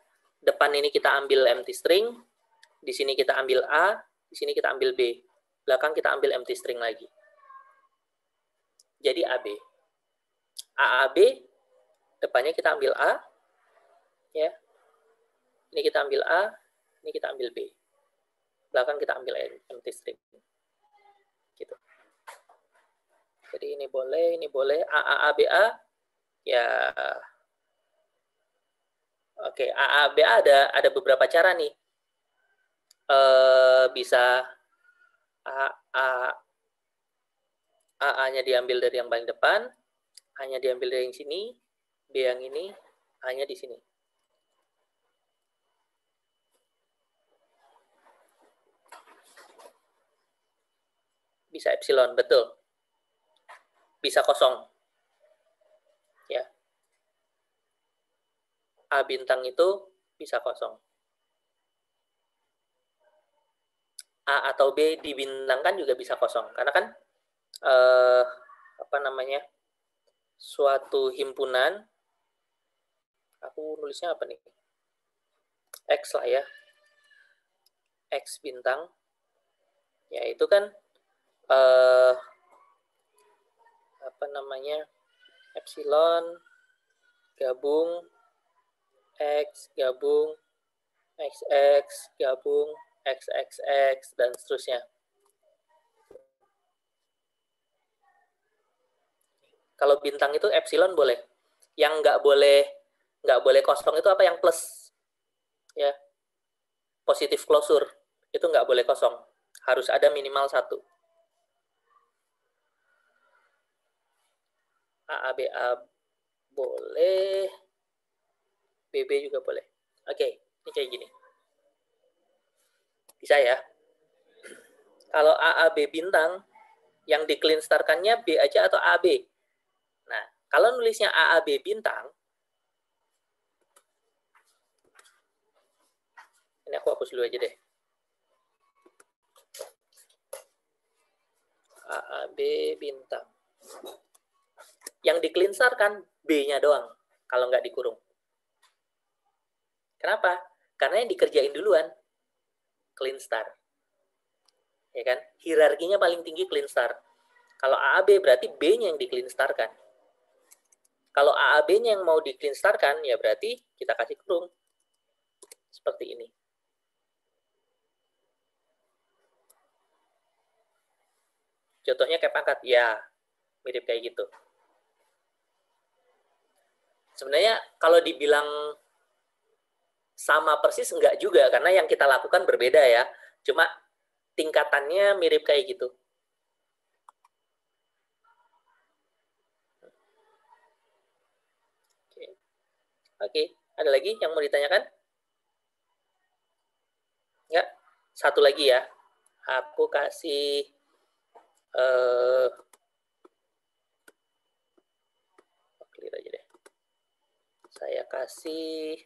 Depan ini kita ambil empty string, di sini kita ambil A, di sini kita ambil B. Belakang kita ambil empty string lagi. Jadi AB. AAB, depannya kita ambil A, ya. Ini kita ambil A, ini kita ambil B. Belakang kita ambil empty string. Gitu. Jadi ini boleh, AABA, ya. Oke, AABA ada beberapa cara nih. Bisa AA-nya diambil dari yang paling depan, A-nya diambil dari yang sini, B yang ini, A-nya di sini. Bisa epsilon, betul. Bisa kosong. Ya. A bintang itu bisa kosong. A atau B dibintangkan juga bisa kosong. Karena kan suatu himpunan, aku nulisnya apa nih? X lah ya. X bintang. Ya itu kan epsilon gabung X gabung XX gabung XXX dan seterusnya. Kalau bintang itu epsilon boleh. Yang nggak boleh kosong itu apa? Yang plus, ya. Positif closure itu nggak boleh kosong. Harus ada minimal 1. AABA boleh, BB juga boleh. Oke, ini kayak gini. Bisa ya? Kalau AAB bintang, yang di clean star-kannya B aja atau AB? Nah, kalau nulisnya AAB bintang, ini aku hapus dulu aja deh. AAB bintang. Yang di clean star kan B-nya doang, kalau nggak dikurung. Kenapa? Karena yang dikerjain duluan, clean star. Ya kan? Hierarkinya paling tinggi clean star. Kalau AAB berarti B-nya yang di clean star kan. Kalau AAB-nya yang mau di clean star kan, ya berarti kita kasih kurung. Seperti ini. Contohnya kayak pangkat, ya mirip kayak gitu. Sebenarnya kalau dibilang sama persis enggak juga, karena yang kita lakukan berbeda ya. Cuma tingkatannya mirip kayak gitu. Oke, ada lagi yang mau ditanyakan? Enggak? Satu lagi ya. Aku kasih clear aja deh. Saya kasih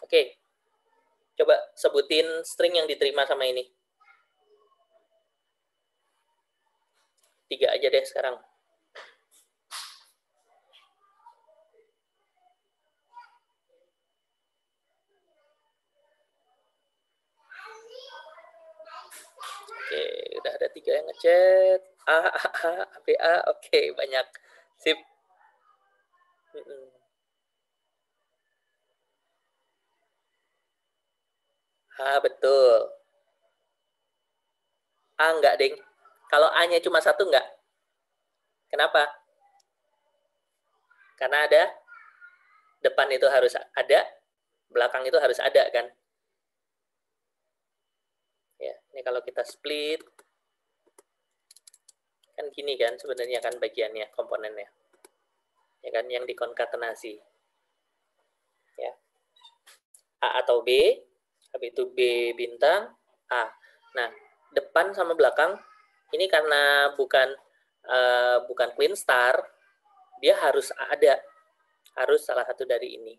Oke. Coba sebutin string yang diterima sama ini. 3 aja deh sekarang. Oke, udah ada 3 yang ngechat. ABA, oke, banyak. Sip. Betul. Enggak, ding. Kalau A-nya cuma 1, enggak. Kenapa? Karena ada, depan itu harus ada, belakang itu harus ada, kan? Ya, ini kalau kita split, kan gini kan sebenarnya kan bagiannya, komponennya. Ya kan, yang dikonkatenasi. Ya. A atau B, habis itu B bintang, A. Nah, depan sama belakang, ini karena bukan clean star, dia harus ada. Harus salah satu dari ini.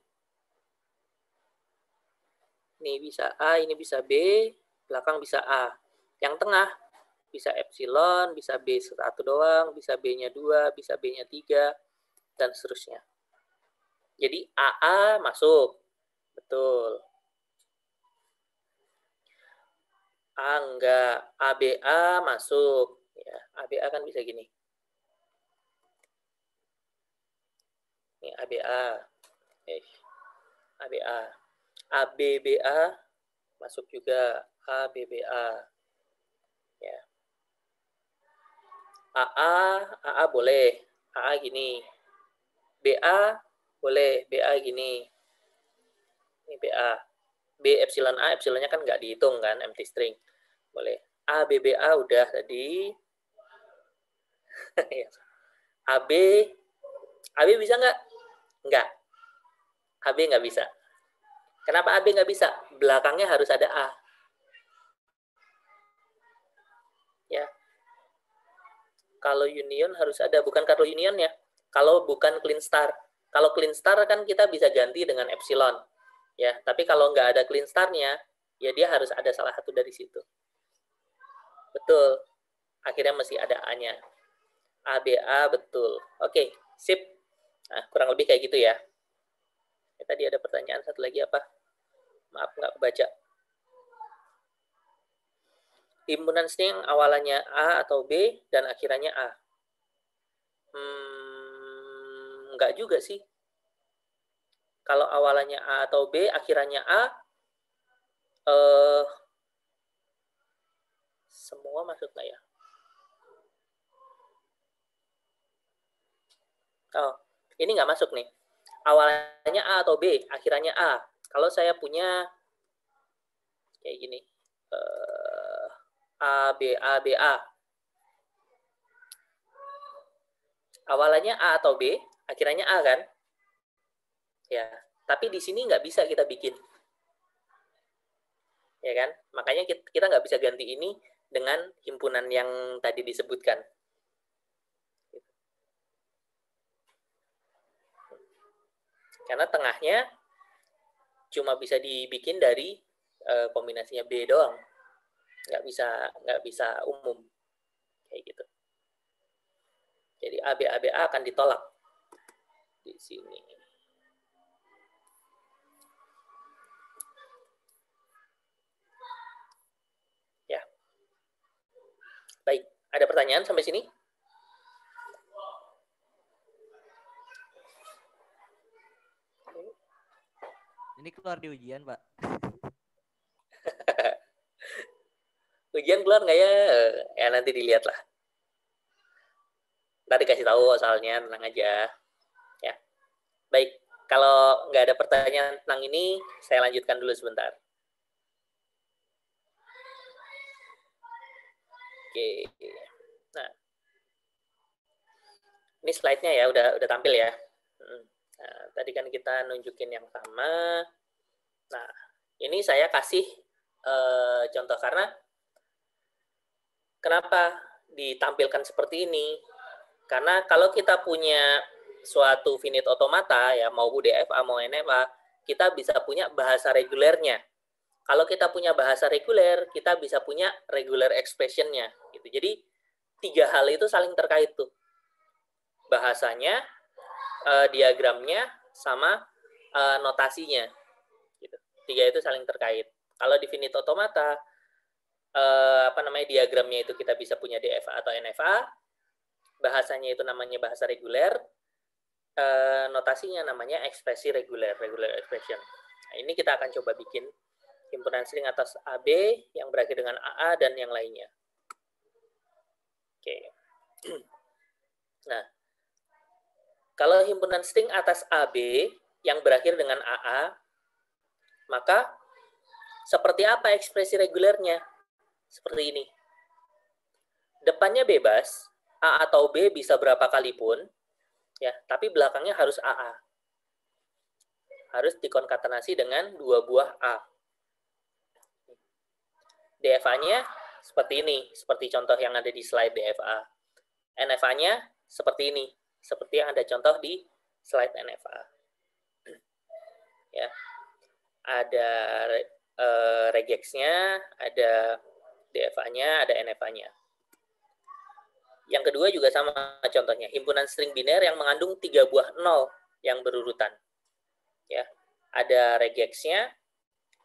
Ini bisa A, ini bisa B, belakang bisa A. Yang tengah bisa epsilon, bisa B1 doang, bisa B-nya 2, bisa B-nya 3, dan seterusnya. Jadi AA masuk. Betul. A enggak. ABA masuk. Ya, ABA kan bisa gini. Ini ABA. ABA. ABBA masuk juga. ABBA. Ya. AA boleh. AA gini. BA boleh. BA gini. Ini BA. B epsilon A, epsilonnya kan nggak dihitung kan, empty string. Boleh. ABBA udah tadi. AB bisa nggak? Nggak. AB nggak bisa. Kenapa AB nggak bisa? Belakangnya harus ada A. Ya. Kalau union harus ada, bukan kalau union ya. Kalau bukan clean star. Kalau clean star kan kita bisa ganti dengan epsilon. Ya, tapi kalau nggak ada clean star-nya, ya dia harus ada salah satu dari situ. Betul. Akhirnya mesti ada A-nya. ABA betul. Oke, sip. Nah, kurang lebih kayak gitu ya. Tadi ada pertanyaan satu lagi apa? Maaf, nggak kebaca. Himpunan string awalannya A atau B dan akhirannya A. Nggak juga sih. Kalau awalannya A atau B, akhirannya A, semua masuk nggak ya? Oh, ini nggak masuk nih. Awalnya A atau B, akhirannya A. Kalau saya punya kayak gini, A, B, A, B, A. Awalannya A atau B, akhirannya A kan? Ya, tapi di sini nggak bisa kita bikin. Ya kan? Makanya kita nggak bisa ganti ini dengan himpunan yang tadi disebutkan. Karena tengahnya cuma bisa dibikin dari kombinasinya B doang. Nggak bisa umum. Kayak gitu. Jadi A, B, A, B, A akan ditolak di sini. Ya. Baik, ada pertanyaan sampai sini? Ini keluar di ujian, Pak. Ujian keluar nggak ya? Ya nanti dilihat lah. Ntar dikasih tahu soalnya, tenang aja. Ya. Baik, kalau nggak ada pertanyaan tentang ini, saya lanjutkan dulu sebentar. Oke. Nah, ini slide-nya ya, udah tampil ya. Nah, tadi kan kita nunjukin yang sama. Nah, ini saya kasih contoh karena kenapa ditampilkan seperti ini? Karena kalau kita punya suatu finite automata, ya mau UDFA, mau NFA, kita bisa punya bahasa regulernya. Kalau kita punya bahasa reguler, kita bisa punya regular expression-nya. Gitu. Jadi, tiga hal itu saling terkait tuh. Bahasanya, diagramnya, sama notasinya. Gitu. Tiga itu saling terkait. Kalau di finite automata, diagramnya itu kita bisa punya DFA atau NFA, bahasanya itu namanya bahasa reguler, notasinya namanya ekspresi reguler expression. Nah, ini kita akan coba bikin himpunan string atas AB yang berakhir dengan AA dan yang lainnya. Oke. Nah, kalau himpunan string atas AB yang berakhir dengan AA, maka seperti apa ekspresi regulernya? Seperti ini. Depannya bebas, A atau B bisa berapa kali pun, ya, tapi belakangnya harus AA. Harus dikonkatenasi dengan dua buah A. DFA-nya seperti ini, seperti contoh yang ada di slide DFA. NFA-nya seperti ini, seperti yang ada contoh di slide NFA. Ya, ada regex-nya, ada DFA-nya, ada NFA-nya. Yang kedua juga sama contohnya, himpunan string biner yang mengandung 3 buah 0 yang berurutan. Ya, ada regex-nya,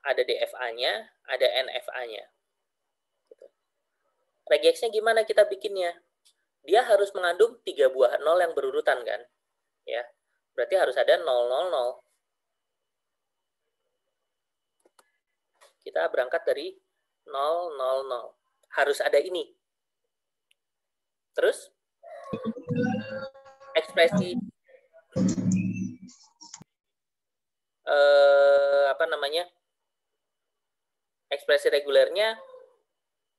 ada DFA-nya, ada NFA-nya. Regex-nya gimana kita bikinnya? Dia harus mengandung 3 buah 0 yang berurutan kan? Ya. Berarti harus ada 0, 0, 0. Kita berangkat dari 0, 0, 0. Harus ada ini. Terus ekspresi ekspresi regulernya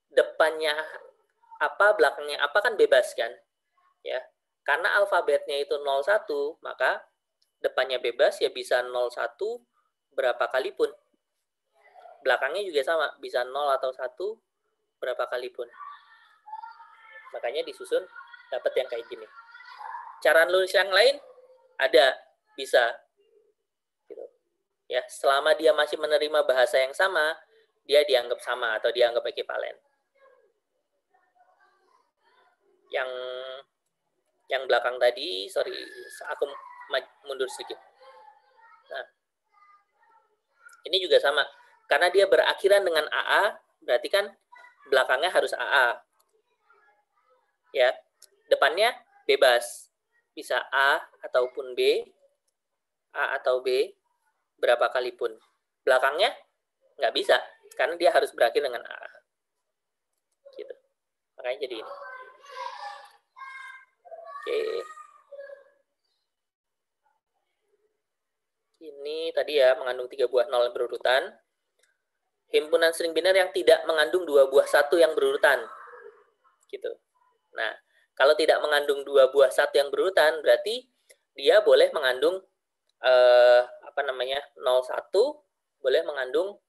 depannya apa, belakangnya apa kan bebas kan? Ya. Karena alfabetnya itu 01, maka depannya bebas ya bisa 01 berapa kali pun. Belakangnya juga sama, bisa 0 atau 1 berapa kali pun. Makanya disusun dapat yang kayak gini. Cara nulis yang lain ada, bisa. Gitu. Ya, selama dia masih menerima bahasa yang sama, dia dianggap sama atau dianggap ekivalen. Yang belakang tadi, sorry, aku mundur sedikit. Nah, ini juga sama. Karena dia berakhiran dengan AA, berarti kan belakangnya harus AA. Ya, depannya bebas. Bisa A ataupun B, A atau B, berapa kali pun. Belakangnya nggak bisa, karena dia harus berakhir dengan AA. Gitu. Makanya jadi ini. Oke. Ini tadi ya, mengandung 3 buah nol berurutan. Himpunan string biner yang tidak mengandung 2 buah 1 yang berurutan. Gitu. Nah, kalau tidak mengandung 2 buah 1 yang berurutan, berarti dia boleh mengandung 01, boleh mengandung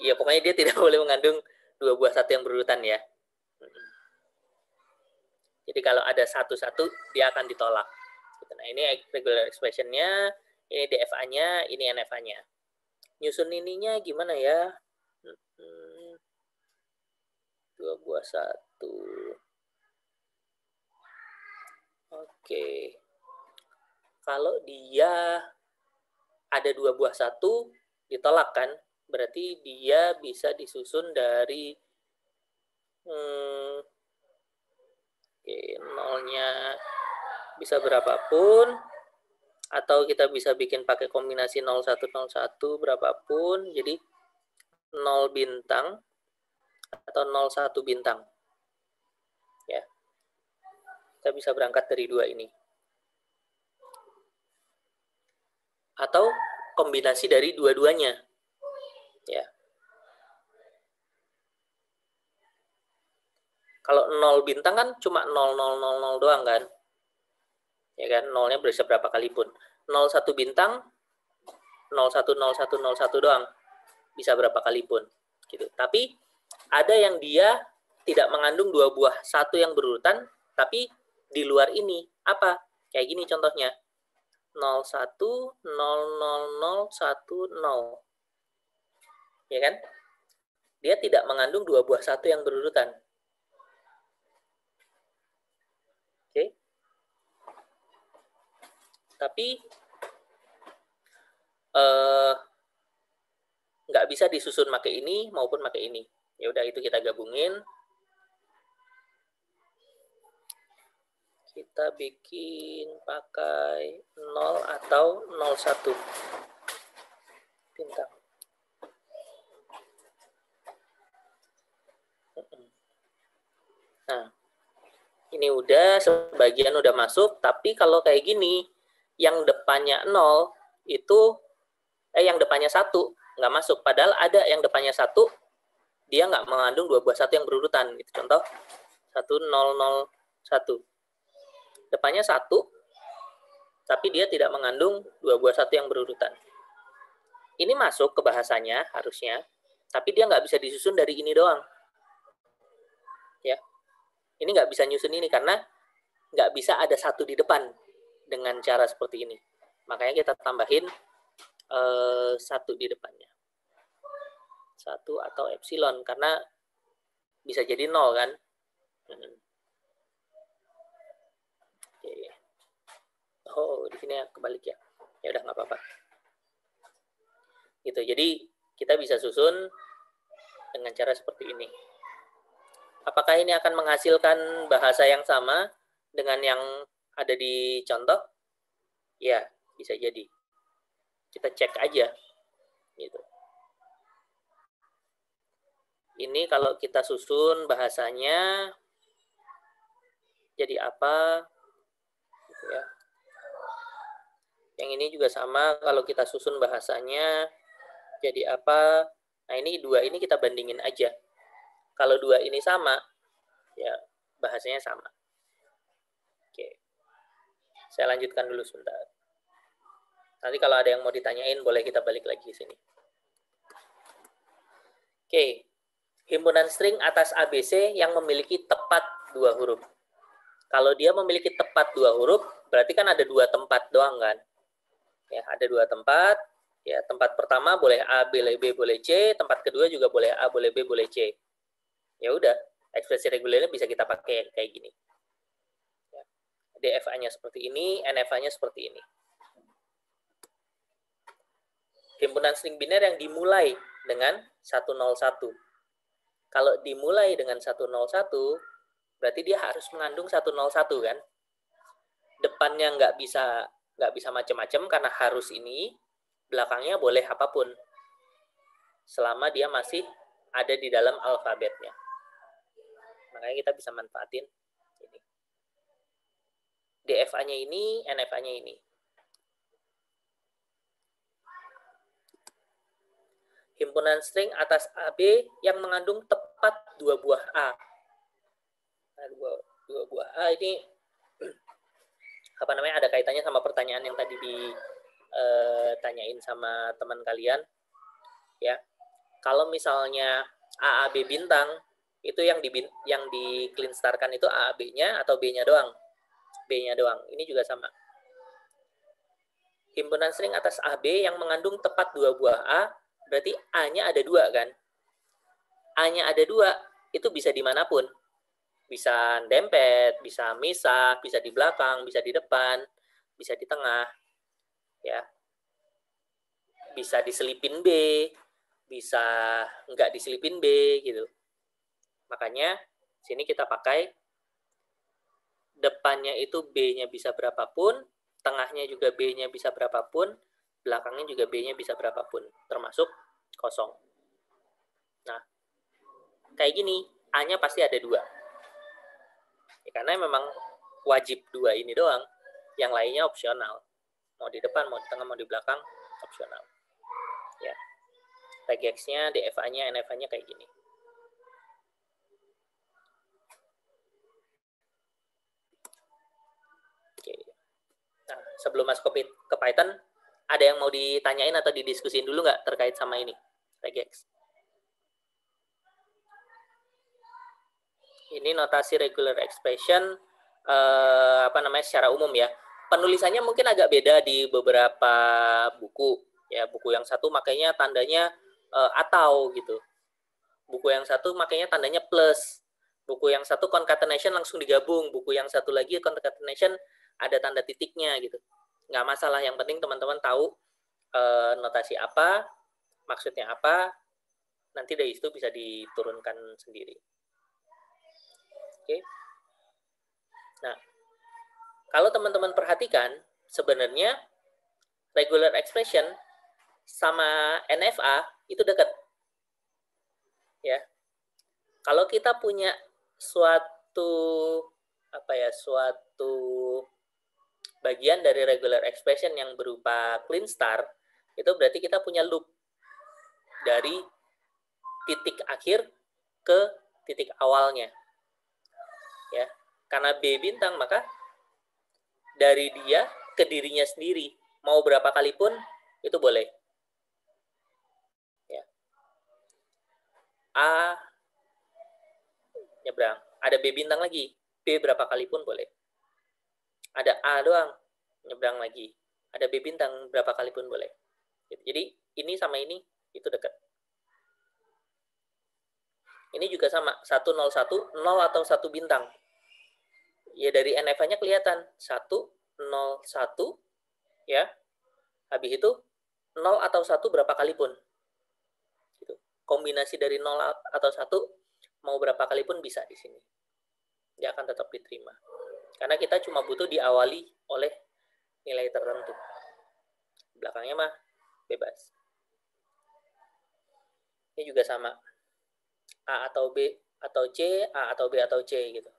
ya pokoknya dia tidak boleh mengandung 2 buah 1 yang berurutan ya. Jadi kalau ada 1-1 dia akan ditolak. Nah, ini regular expression-nya, ini DFA-nya, ini NFA-nya. Nyusun ininya gimana ya? 2 buah 1. Oke. Kalau dia ada 2 buah 1, ditolak kan? Berarti dia bisa disusun dari nolnya bisa berapapun, atau kita bisa bikin pakai kombinasi 0101 berapapun, jadi 0 bintang atau 01 bintang. Ya. Kita bisa berangkat dari 2 ini. Atau kombinasi dari dua-duanya. Ya. Kalau 0 bintang kan cuma 0000 doang kan? Ya kan, nolnya bisa berapa kali pun. 01 bintang 010101 doang. Bisa berapa kali pun. Gitu. Tapi ada yang dia tidak mengandung 2 buah 1 yang berurutan, tapi di luar ini. Apa? Kayak gini contohnya. 01 00010. Ya kan? Dia tidak mengandung 2 buah 1 yang berurutan. Oke. Tapi nggak bisa disusun pakai ini maupun pakai ini. Ya udah, itu kita gabungin. Kita bikin pakai 0 atau 01 bintang. Nah, ini udah, sebagian udah masuk, tapi kalau kayak gini, yang depannya 0 itu, yang depannya 1 nggak masuk. Padahal ada yang depannya 1, dia nggak mengandung 2 buah 1 yang berurutan. Gitu. Contoh, 1001. Depannya 1, tapi dia tidak mengandung 2 buah 1 yang berurutan. Ini masuk ke bahasanya, harusnya, tapi dia nggak bisa disusun dari ini doang. Ya. Ini nggak bisa nyusun ini, karena nggak bisa ada 1 di depan dengan cara seperti ini. Makanya kita tambahin 1 di depannya. 1 atau epsilon, karena bisa jadi 0 kan. Oh, di sini kebalik ya. Ya udah, nggak apa-apa. Gitu. Jadi kita bisa susun dengan cara seperti ini. Apakah ini akan menghasilkan bahasa yang sama dengan yang ada di contoh? Ya, bisa jadi. Kita cek aja. Gitu. Ini kalau kita susun bahasanya jadi apa? Gitu ya. Yang ini juga sama, kalau kita susun bahasanya jadi apa? Nah, ini 2 ini kita bandingin aja. Kalau 2 ini sama, ya bahasanya sama. Oke. Saya lanjutkan dulu sebentar. Nanti kalau ada yang mau ditanyain, boleh kita balik lagi ke sini. Oke. Himpunan string atas ABC yang memiliki tepat 2 huruf. Kalau dia memiliki tepat 2 huruf, berarti kan ada 2 tempat doang kan? Ya, ada 2 tempat. Ya, tempat pertama boleh A, boleh B, boleh C. Tempat kedua juga boleh A, boleh B, boleh C. Ya udah, ekspresi regulernya bisa kita pakai kayak gini. Ya. DFA-nya seperti ini, NFA-nya seperti ini. Himpunan string biner yang dimulai dengan 101. Kalau dimulai dengan 101, berarti dia harus mengandung 101 kan? Depannya nggak bisa macam-macam karena harus ini, belakangnya boleh apapun. Selama dia masih ada di dalam alfabetnya. Makanya kita bisa manfaatin ini. DFA-nya ini, NFA-nya ini. Himpunan string atas AB yang mengandung tepat 2 buah A. Nah, 2 buah A ini ada kaitannya sama pertanyaan yang tadi ditanyain sama teman kalian. Ya. Kalau misalnya AAB bintang, itu yang di clean star-kan itu AAB-nya atau B-nya doang? B-nya doang. Ini juga sama. Himpunan string atas AB yang mengandung tepat 2 buah A, berarti A-nya ada 2 kan? A-nya ada 2, itu bisa dimanapun. Bisa dempet, bisa misah, bisa di belakang, bisa di depan, bisa di tengah. Ya. Bisa diselipin B, bisa nggak diselipin B, gitu. Makanya, sini kita pakai depannya itu B-nya bisa berapapun, tengahnya juga B-nya bisa berapapun, belakangnya juga B-nya bisa berapapun, termasuk kosong. Nah, kayak gini, A-nya pasti ada 2. Ya, karena memang wajib 2 ini doang, yang lainnya opsional. Mau di depan, mau di tengah, mau di belakang, opsional. Ya. Regex-nya, DFA-nya, NFA-nya kayak gini. Oke. Nah, sebelum masuk ke Python, ada yang mau ditanyain atau didiskusin dulu nggak terkait sama ini, regex? Ini notasi regular expression secara umum ya. Penulisannya mungkin agak beda di beberapa buku. Ya, buku yang satu makanya tandanya atau gitu. Buku yang satu makanya tandanya plus. Buku yang satu concatenation langsung digabung. Buku yang satu lagi concatenation ada tanda titiknya gitu. Nggak masalah, yang penting teman-teman tahu notasi apa, maksudnya apa, nanti dari itu bisa diturunkan sendiri. Oke. Nah, kalau teman-teman perhatikan, sebenarnya regular expression sama NFA itu dekat. Ya. Kalau kita punya suatu bagian dari regular expression yang berupa clean star, itu berarti kita punya loop dari titik akhir ke titik awalnya. Ya. Karena B bintang, maka dari dia ke dirinya sendiri, mau berapa kali pun itu boleh. Ya. A nyebrang, ada B bintang lagi, B berapa kali pun boleh. Ada A doang, nyebrang lagi, ada B bintang berapa kali pun boleh. Jadi ini sama ini itu dekat. Ini juga sama, 101, 0 atau 1 bintang. Ya dari NFA-nya kelihatan, 1, 0, 1, ya. Habis itu 0 atau 1 berapa kali pun. Gitu. Kombinasi dari 0 atau 1 mau berapa kali pun bisa di sini. Dia akan tetap diterima. Karena kita cuma butuh diawali oleh nilai tertentu. Belakangnya mah bebas. Ini juga sama. A atau B atau C, A atau B atau C gitu.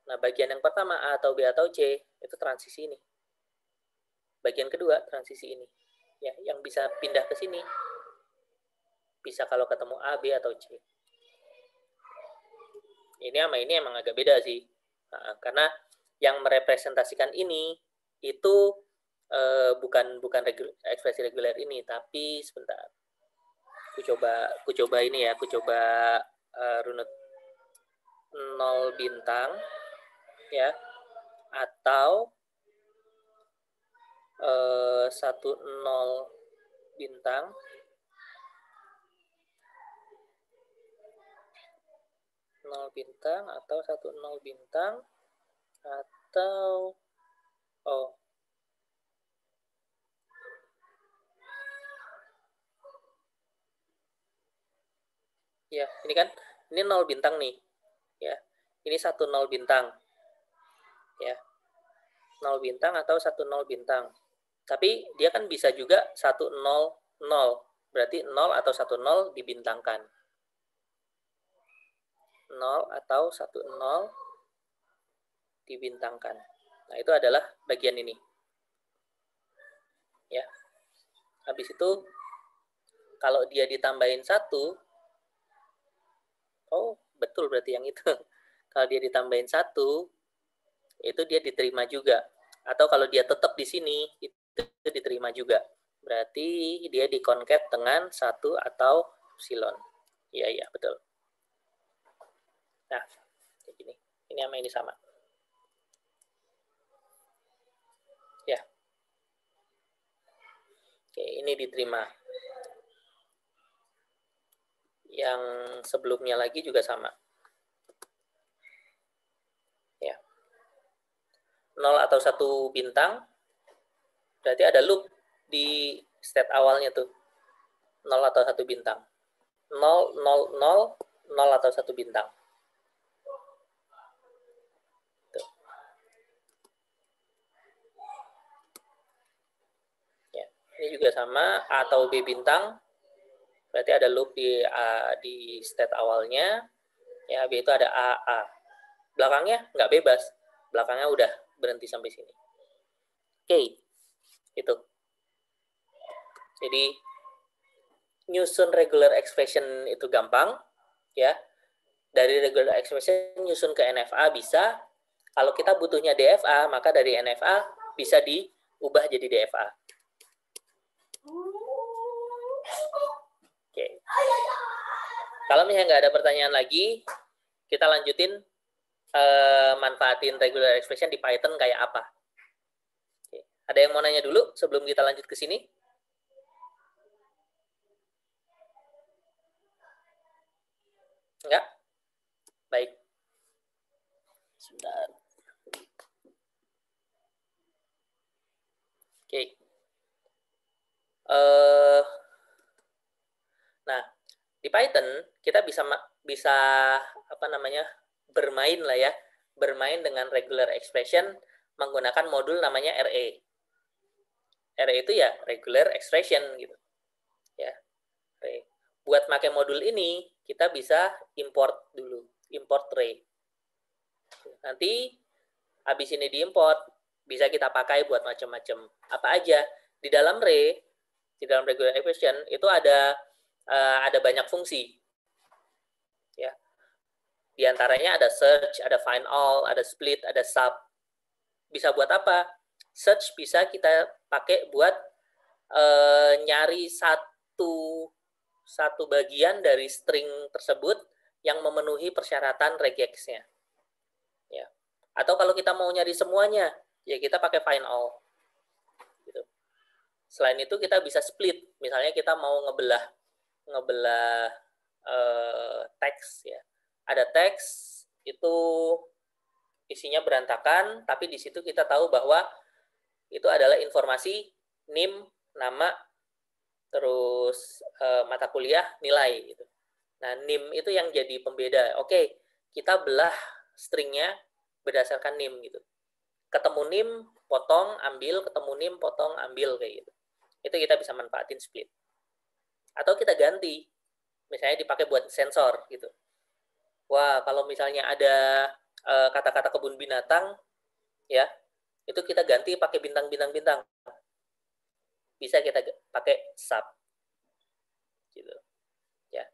Nah, bagian yang pertama A atau B atau C itu transisi ini. Bagian kedua transisi ini. Ya, yang bisa pindah ke sini bisa kalau ketemu A, B atau C. Ini sama ini emang agak beda sih. Nah, karena yang merepresentasikan ini itu bukan ekspresi reguler ini, tapi sebentar. Aku coba ini ya, runut 0 bintang ya, atau 1 0 bintang atau 1 0 bintang atau Ya, ini kan ini 0 bintang nih. Ya. Ini 1 0 bintang. Ya. 0 bintang atau 1 0 bintang. Tapi dia kan bisa juga 1 0 0. Berarti 0 atau 1 0 dibintangkan. 0 atau 1 0 dibintangkan. Nah, itu adalah bagian ini. Ya. Habis itu kalau dia ditambahin 1, oh, betul berarti yang itu. Kalau dia ditambahin 1, itu dia diterima juga. Atau kalau dia tetap di sini, itu diterima juga. Berarti dia dikonket dengan 1 atau epsilon. Iya, betul. Nah, kayak gini. Ini sama ini sama. Ya. Oke, ini diterima. Yang sebelumnya lagi juga sama. Ya. 0 atau 1 bintang, berarti ada loop di state awalnya tuh. 0 atau 1 bintang. 0, 0, 0, 0 atau 1 bintang. Tuh. Ya. Ini juga sama, A atau B bintang, berarti ada loop di state awalnya. Ya, B itu ada A. Belakangnya nggak bebas. Belakangnya udah berhenti sampai sini. Oke. Itu. Jadi, nyusun regular expression itu gampang. Ya. Dari regular expression nyusun ke NFA bisa. Kalau kita butuhnya DFA, maka dari NFA bisa diubah jadi DFA. Oke. Kalau misalnya nggak ada pertanyaan lagi, kita lanjutin manfaatin regular expression di Python kayak apa. Oke. Ada yang mau nanya dulu sebelum kita lanjut ke sini? Enggak? Baik. Sebentar. Oke. Nah, di Python kita bisa bermain lah ya, bermain dengan regular expression menggunakan modul namanya RE. RE itu ya regular expression gitu. Ya. RE. Buat pakai modul ini kita bisa import dulu, import ray. Nanti habis ini diimport bisa kita pakai buat macam-macam. Apa aja di dalam ray, di dalam regular expression itu ada banyak fungsi. Ya. Di antaranya ada search, ada find all, ada split, ada sub. Bisa buat apa? Search bisa kita pakai buat nyari satu bagian dari string tersebut yang memenuhi persyaratan regex-nya. Ya. Atau kalau kita mau nyari semuanya, ya kita pakai find all. Gitu. Selain itu kita bisa split. Misalnya kita mau ngebelah teks ya. Ada teks itu isinya berantakan, tapi di situ kita tahu bahwa itu adalah informasi NIM, nama, terus mata kuliah, nilai gitu. Nah, NIM itu yang jadi pembeda. Oke, kita belah stringnya berdasarkan NIM gitu. Ketemu NIM, potong, ambil, ketemu NIM, potong, ambil kayak gitu. Itu kita bisa manfaatin split. Atau kita ganti. Misalnya dipakai buat sensor gitu. Wah, kalau misalnya ada kata-kata kebun binatang ya, itu kita ganti pakai bintang-bintang-bintang. Bisa kita pakai sub. Gitu. Ya.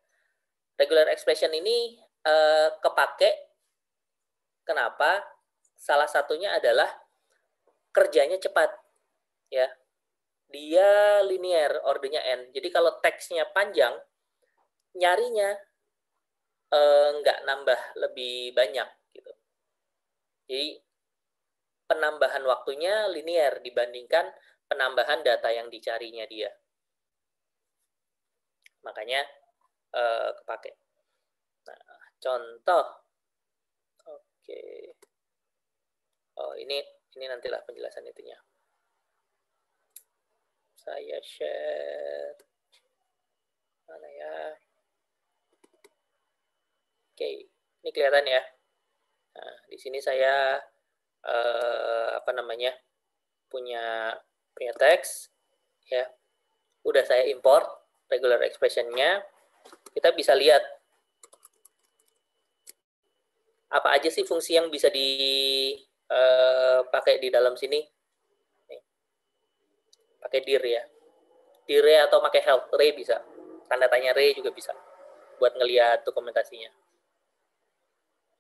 Regular expression ini kepake kenapa? Salah satunya adalah kerjanya cepat. Ya. Dia linear, ordernya n. Jadi kalau teksnya panjang, nyarinya nggak nambah lebih banyak gitu. Jadi penambahan waktunya linear dibandingkan penambahan data yang dicarinya dia. Makanya kepake. Nah, contoh. Oke. Oh, ini nantilah penjelasan itunya. Saya share mana ya? Oke, ini kelihatan ya. Nah, di sini saya punya teks ya. Udah saya import regular expression-nya. Kita bisa lihat apa aja sih fungsi yang bisa dipakai di dalam sini. Nih. Pakai dir ya. Dir atau pakai help ray bisa. Tanda tanya ray juga bisa buat ngelihat dokumentasinya.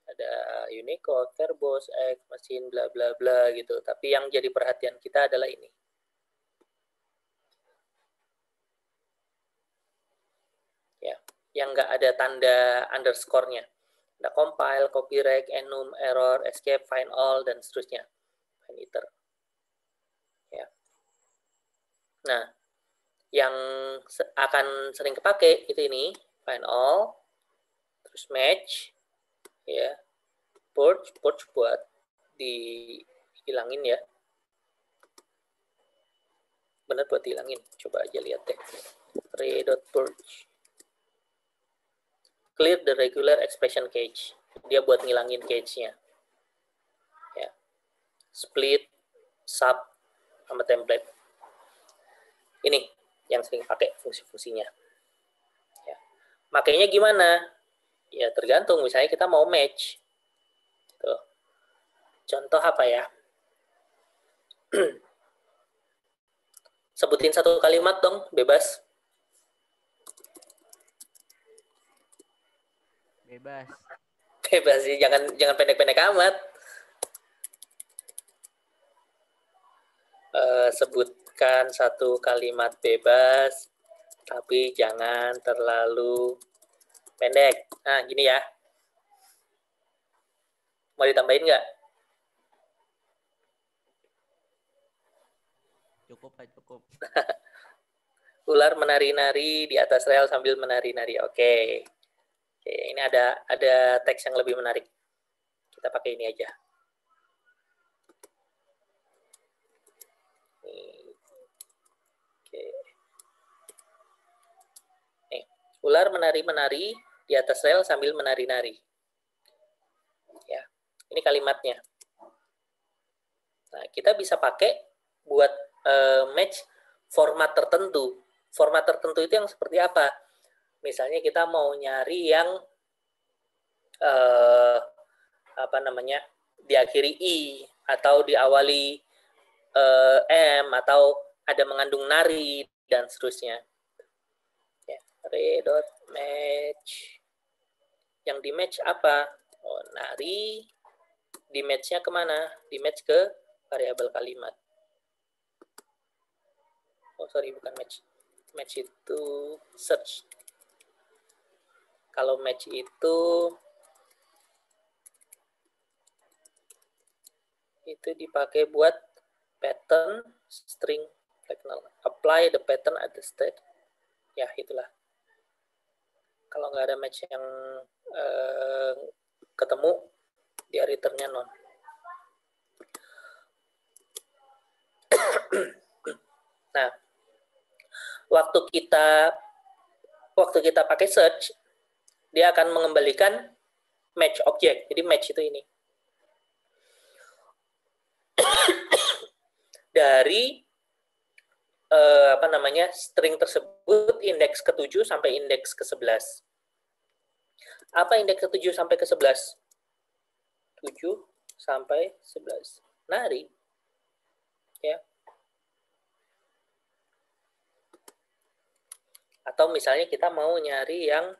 Ada Unicode, verbose, X, mesin, bla bla bla gitu. Tapi yang jadi perhatian kita adalah ini. Ya, yang nggak ada tanda underscore-nya. Ada compile, copyright, enum, error, escape, find all, dan seterusnya. Find iter. Ya. Nah, yang akan sering kepake itu ini, find all, terus match, ya, purge buat dihilangin ya. Benar buat dihilangin. Coba aja lihat deh. Ray.purge. Clear the regular expression cache. Dia buat ngilangin cache-nya. Ya. Split, sub, sama template. Ini yang sering pakai fungsi-fungsinya. Ya. Makanya gimana? Ya tergantung. Misalnya kita mau match. Tuh. Contoh apa ya? Sebutin satu kalimat dong, bebas. Bebas. Bebas sih, jangan pendek-pendek amat. Sebutkan satu kalimat bebas, tapi jangan terlalu pendek. Nah, gini ya. Mau ditambahin nggak? Cukup Pak, cukup. Ular menari-nari di atas rel sambil menari-nari. Oke. Oke, ini ada teks yang lebih menarik. Kita pakai ini aja. Oke. Nih, ular menari-menari di atas rel sambil menari-nari. Ya, ini kalimatnya. Nah, kita bisa pakai buat match format tertentu. Format tertentu itu yang seperti apa? Misalnya kita mau nyari yang diakhiri i atau diawali m atau ada mengandung nari dan seterusnya. Ya, ray.match. Yang di match apa? Oh, nari. Di match-nya kemana? Di match ke variabel kalimat. Oh, sorry, bukan match. Match itu search. Kalau match itu dipakai buat pattern string fractal. Apply the pattern at the state. Ya, itulah. Kalau nggak ada match yang ketemu, dia returnnya non. Nah, waktu kita pakai search, dia akan mengembalikan match object. Jadi match itu ini. Dari string tersebut indeks ke-7 sampai indeks ke-11. Apa indeks ke-7 sampai ke-11? 7 sampai 11. Nari. Ya. Atau misalnya kita mau nyari yang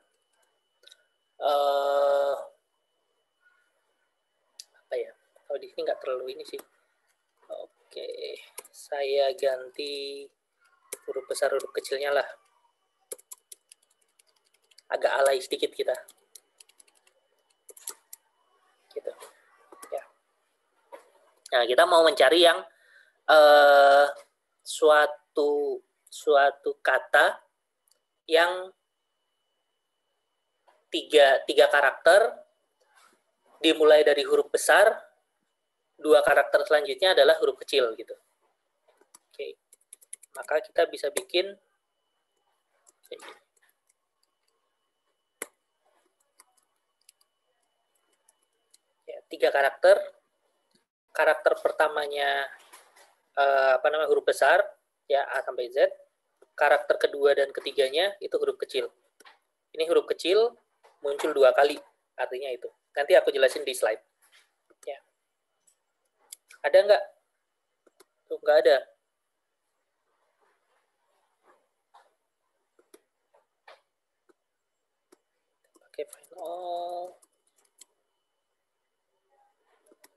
apa ya? Kalau di sini nggak terlalu ini sih. Oke, saya ganti huruf besar huruf kecilnya lah. Agak alay sedikit kita. Gitu. Ya. Nah, kita mau mencari yang suatu kata yang tiga karakter dimulai dari huruf besar, 2 karakter selanjutnya adalah huruf kecil gitu. Oke. Maka kita bisa bikin 3 karakter. Karakter pertamanya huruf besar, ya A sampai Z. Karakter kedua dan ketiganya itu huruf kecil. Ini huruf kecil muncul 2 kali, artinya itu. Nanti aku jelasin di slide. Ya. Ada nggak? Tuh, nggak ada. Pakai final.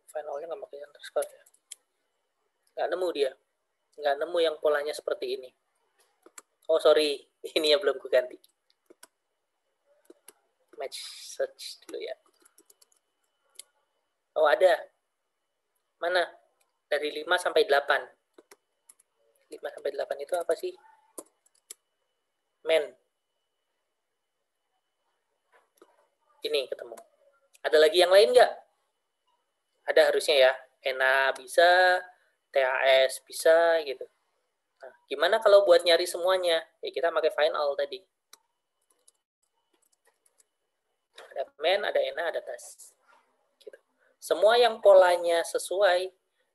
Finalnya nggak pakai underscore ya. Nggak nemu dia. Nggak nemu yang polanya seperti ini. Oh, sorry. Ini ya belum ku ganti. Match search dulu ya. Oh, ada. Mana? Dari 5 sampai 8. 5 sampai 8 itu apa sih? Men. Ini ketemu. Ada lagi yang lain nggak? Ada harusnya ya. ENA bisa, THS bisa, gitu. Nah, gimana kalau buat nyari semuanya? Ya kita pakai find all tadi. Ada men, ada ENA, ada TAS. Gitu. Semua yang polanya sesuai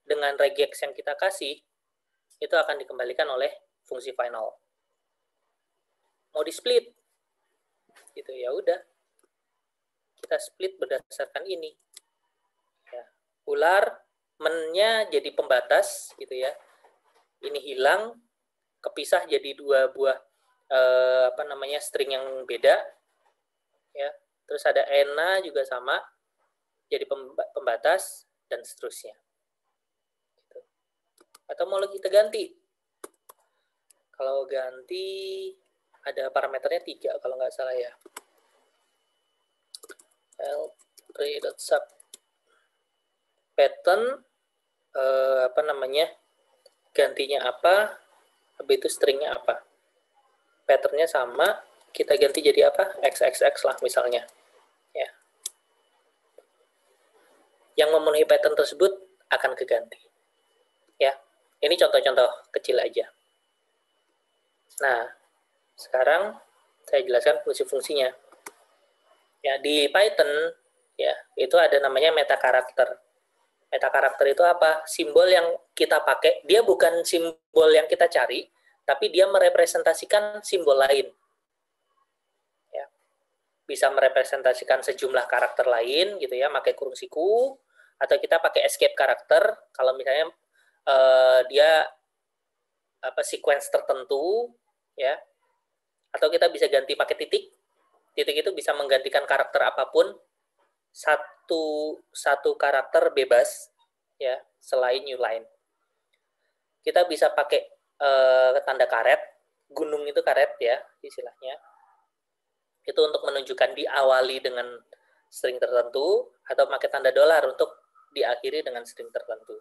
dengan regex yang kita kasih, itu akan dikembalikan oleh fungsi final. Mau di split, gitu ya udah. Kita split berdasarkan ini. Ya. Ular, mennya jadi pembatas, gitu ya. Ini hilang, kepisah jadi 2 buah string yang beda. Ya. Terus ada ENA juga sama, jadi pembatas, dan seterusnya. Gitu. Atau mau kita ganti? Kalau ganti, ada parameternya 3 kalau nggak salah ya. L3.sub pattern gantinya apa, habis itu stringnya apa. Patternnya sama, kita ganti jadi apa? XXX lah misalnya. Ya. Yang memenuhi pattern tersebut akan keganti. Ya. Ini contoh-contoh kecil aja. Nah, sekarang saya jelaskan fungsi-fungsinya. Ya, di Python ya, itu ada namanya meta karakter. Meta karakter itu apa? Simbol yang kita pakai, dia bukan simbol yang kita cari, tapi dia merepresentasikan simbol lain. Ya. Bisa merepresentasikan sejumlah karakter lain gitu ya, pakai kurung siku, atau kita pakai escape karakter kalau misalnya dia sequence tertentu ya. Atau kita bisa ganti pakai titik. Titik itu bisa menggantikan karakter apapun, satu karakter bebas ya, selain new line. Kita bisa pakai tanda karet, gunung itu karet ya istilahnya. Itu untuk menunjukkan diawali dengan string tertentu, atau pakai tanda dolar untuk diakhiri dengan string tertentu.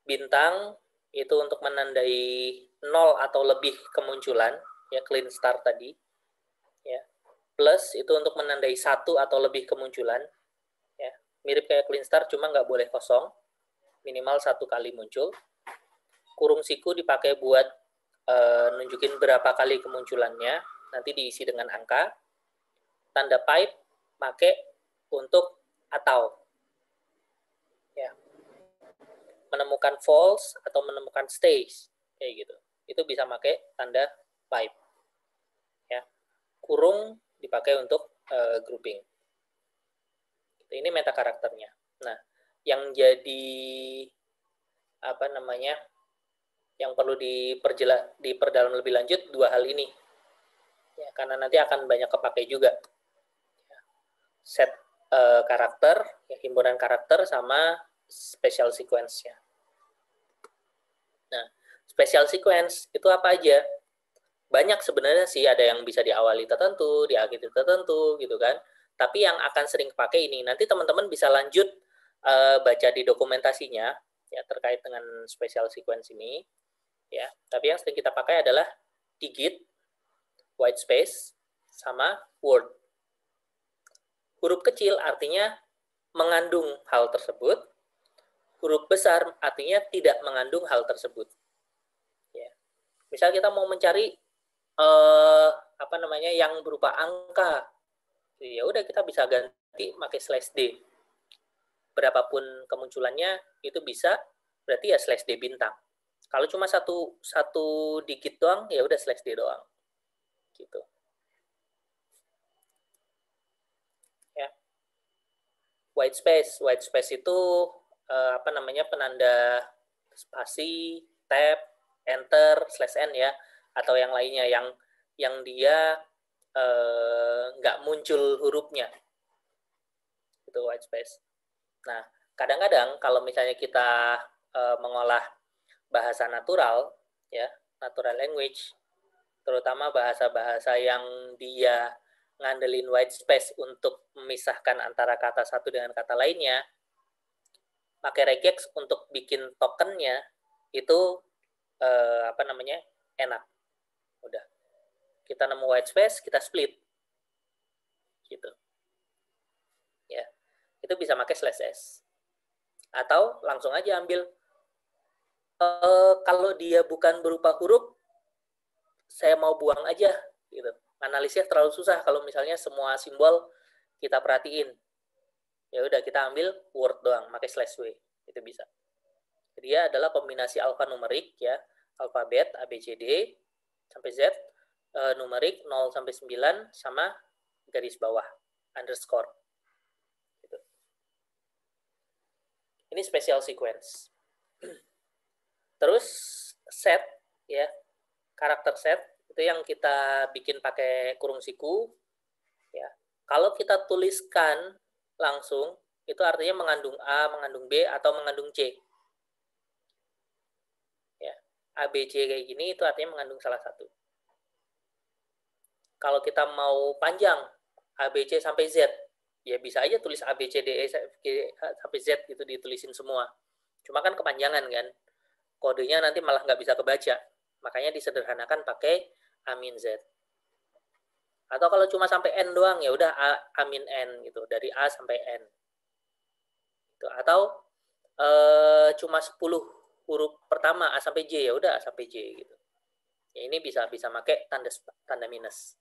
Bintang itu untuk menandai 0 atau lebih kemunculan, ya clean start tadi. Ya. Plus itu untuk menandai 1 atau lebih kemunculan. Ya. Mirip kayak clean start, cuma nggak boleh kosong. Minimal 1 kali muncul. Kurung siku dipakai buat nunjukin berapa kali kemunculannya. Nanti diisi dengan angka. Tanda pipe pakai untuk atau. Ya. Menemukan false atau menemukan stays. Kayak gitu. Itu bisa pakai tanda pipe. Ya. Kurung dipakai untuk grouping. Ini meta karakternya. Nah, yang jadi yang perlu diperdalam lebih lanjut 2 hal ini. Ya, karena nanti akan banyak kepakai juga. Set karakter, ya, himpunan karakter sama special sequence-nya. Nah, special sequence itu apa aja? Banyak sebenarnya sih, ada yang bisa diawali tertentu, diakhiri tertentu gitu kan. Tapi yang akan sering pakai ini, nanti teman-teman bisa lanjut baca di dokumentasinya ya terkait dengan special sequence ini ya. Tapi yang sering kita pakai adalah digit, white space, sama word. Huruf kecil artinya mengandung hal tersebut. Huruf besar artinya tidak mengandung hal tersebut. Ya. Misal kita mau mencari yang berupa angka, ya udah kita bisa ganti pakai slash d. berapapun kemunculannya itu bisa, berarti ya slash D bintang. Kalau cuma satu digit doang, ya udah slash D doang. Gitu. Ya. White space itu penanda spasi, tab, enter, slash n ya, atau yang lainnya yang dia nggak muncul hurufnya. Itu white space. Nah, kadang-kadang kalau misalnya kita mengolah bahasa natural, ya, natural language, terutama bahasa-bahasa yang dia ngandelin white space untuk memisahkan antara kata satu dengan kata lainnya, pakai regex untuk bikin tokennya itu enak. Udah. Kita nemu white space, kita split. Gitu. Ya. Itu bisa pakai slash s. Atau langsung aja ambil kalau dia bukan berupa huruf, saya mau buang aja gitu. Analisnya terlalu susah kalau misalnya semua simbol kita perhatiin. Ya udah kita ambil word doang, pakai slash w. Itu bisa. Dia adalah kombinasi alfanumerik ya, alfabet A B C D sampai Z, numerik 0 sampai 9 sama garis bawah underscore. Gitu. Ini special sequence. Terus set ya, karakter set itu yang kita bikin pakai kurung siku ya. Kalau kita tuliskan langsung itu artinya mengandung A, mengandung B atau mengandung C. Ya. A B C kayak gini itu artinya mengandung salah satu. Kalau kita mau panjang A B C sampai Z, ya bisa aja tulis A B C D E sampai Z gitu ditulisin semua. Cuma kan kepanjangan kan. Kodenya nanti malah nggak bisa kebaca. Makanya disederhanakan pakai A-Z. Atau kalau cuma sampai N doang, ya udah A-N gitu. Dari A sampai N. Gitu. Atau cuma 10 huruf pertama A sampai J, ya udah A sampai J gitu. Ya, ini bisa pakai tanda minus.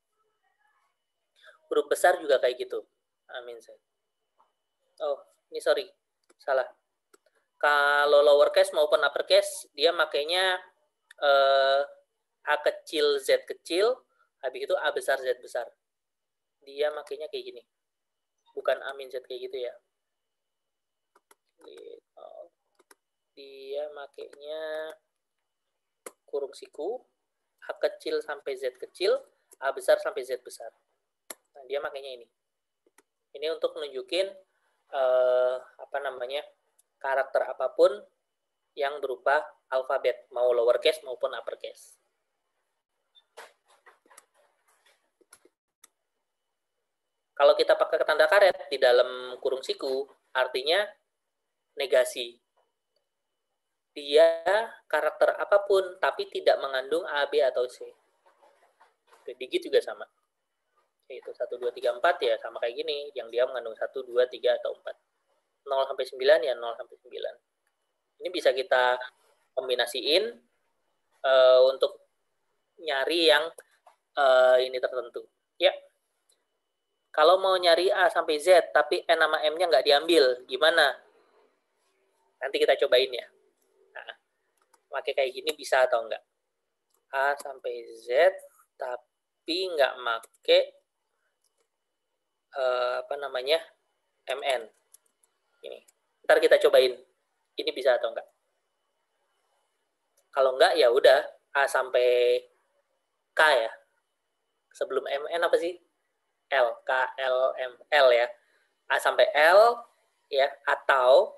Huruf besar juga kayak gitu. A-Z. Oh, ini sorry. Salah. Kalau lowercase maupun uppercase, dia makainya A kecil, Z kecil, habis itu A besar, Z besar. Dia makainya kayak gini. Bukan A-Z kayak gitu ya. Dia makainya kurung siku, A kecil sampai Z kecil, A besar sampai Z besar. Nah, dia makainya ini. Ini untuk nunjukin karakter apapun yang berupa alfabet, mau lowercase maupun uppercase. Kalau kita pakai tanda karet di dalam kurung siku, artinya negasi. Dia karakter apapun, tapi tidak mengandung A, B, atau C. Digit juga sama. Yaitu 1, 2, 3, 4 ya sama kayak gini. Yang dia mengandung 1, 2, 3, atau 4. 0 sampai 9 ya 0 sampai 9. Ini bisa kita kombinasiin untuk nyari yang ini tertentu. Ya. Kalau mau nyari A sampai Z, tapi N sama M-nya nggak diambil, gimana? Nanti kita cobain ya. Nah, pakai kayak gini bisa atau enggak? A sampai Z, tapi nggak make MN. Ini. Ntar kita cobain. Ini bisa atau enggak? Kalau enggak, ya udah A sampai K ya. Sebelum MN apa sih? L, K, L, M, L ya. A sampai L ya, atau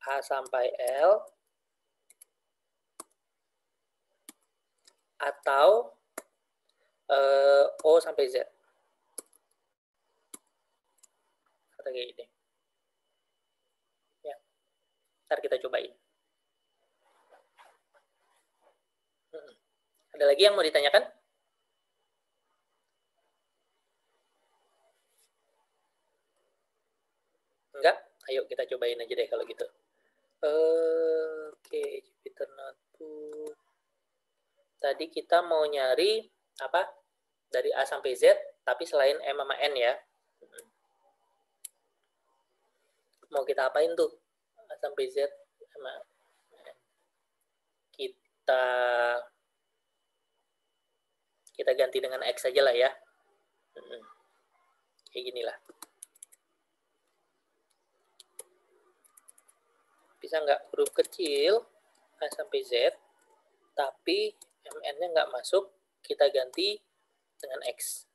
A sampai L atau O sampai Z. Atau kayak gini. Ya. Ntar kita cobain. Ada lagi yang mau ditanyakan? Enggak? Ayo kita cobain aja deh kalau gitu. Oke, Jupyter Notebook. Tadi kita mau nyari apa? Dari A sampai Z, tapi selain M sama N ya. mau kita apain tuh? A sampai Z sama kita ganti dengan X aja lah ya. Kayak gini lah. Bisa nggak huruf kecil A sampai Z, tapi MN-nya nggak masuk, kita ganti dengan X.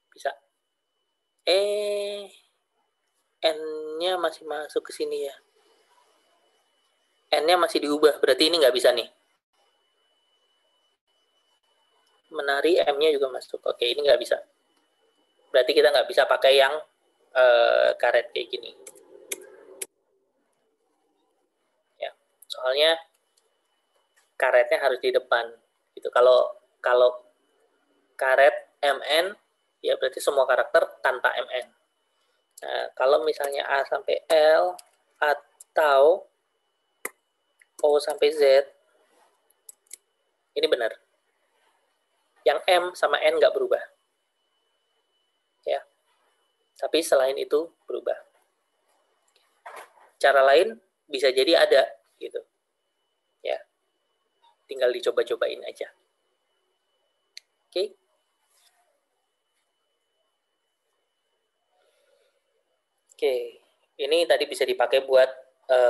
Bisa. N-nya masih masuk ke sini ya. N-nya masih diubah, berarti ini nggak bisa nih. Menari M-nya juga masuk. Oke, ini nggak bisa. Berarti kita nggak bisa pakai yang karet kayak gini. Ya, soalnya karetnya harus di depan. Gitu. Kalau karet MN, ya berarti semua karakter tanpa MN. Nah, kalau misalnya A sampai L atau O sampai Z, ini benar. Yang M sama N nggak berubah. Ya. Tapi selain itu berubah. Cara lain bisa jadi ada gitu. Ya. Tinggal dicoba-cobain aja. Oke. Oke. Ini tadi bisa dipakai buat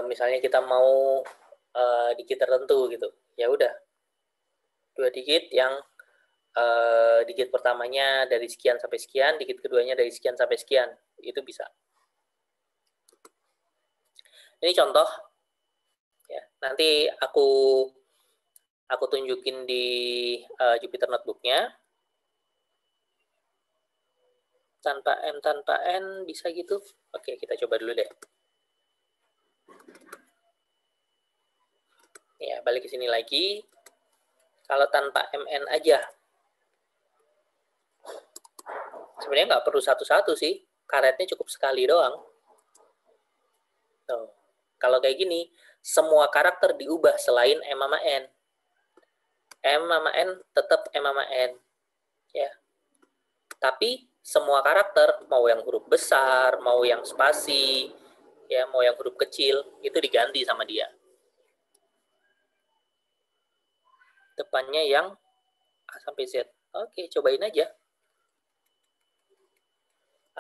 misalnya kita mau digit tertentu gitu. Ya udah. 2 digit yang digit pertamanya dari sekian sampai sekian, digit keduanya dari sekian sampai sekian. Itu bisa. Ini contoh. Ya, nanti aku tunjukin di Jupyter Notebook-nya. Tanpa M, tanpa N, bisa gitu. Oke, kita coba dulu deh. Ya, balik ke sini lagi. Kalau tanpa MN aja. Sebenarnya nggak perlu satu-satu sih. Karetnya cukup sekali doang. Tuh. Kalau kayak gini, semua karakter diubah selain M sama N. M sama N tetap M sama N. Ya. Tapi semua karakter, mau yang huruf besar, mau yang spasi, ya, mau yang huruf kecil, itu diganti sama dia. Depannya yang A sampai Z. Oke, cobain aja.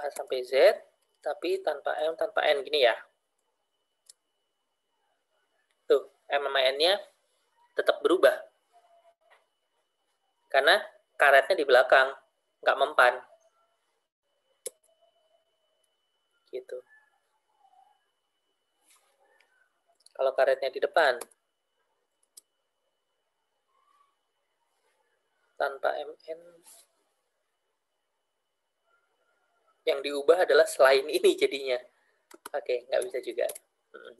A sampai Z, tapi tanpa M, tanpa N. Gini ya. Tuh, M sama N-nya tetap berubah. Karena karetnya di belakang, nggak mempan. Gitu. Kalau karetnya di depan, tanpa MN, yang diubah adalah selain ini jadinya. Oke, nggak bisa juga.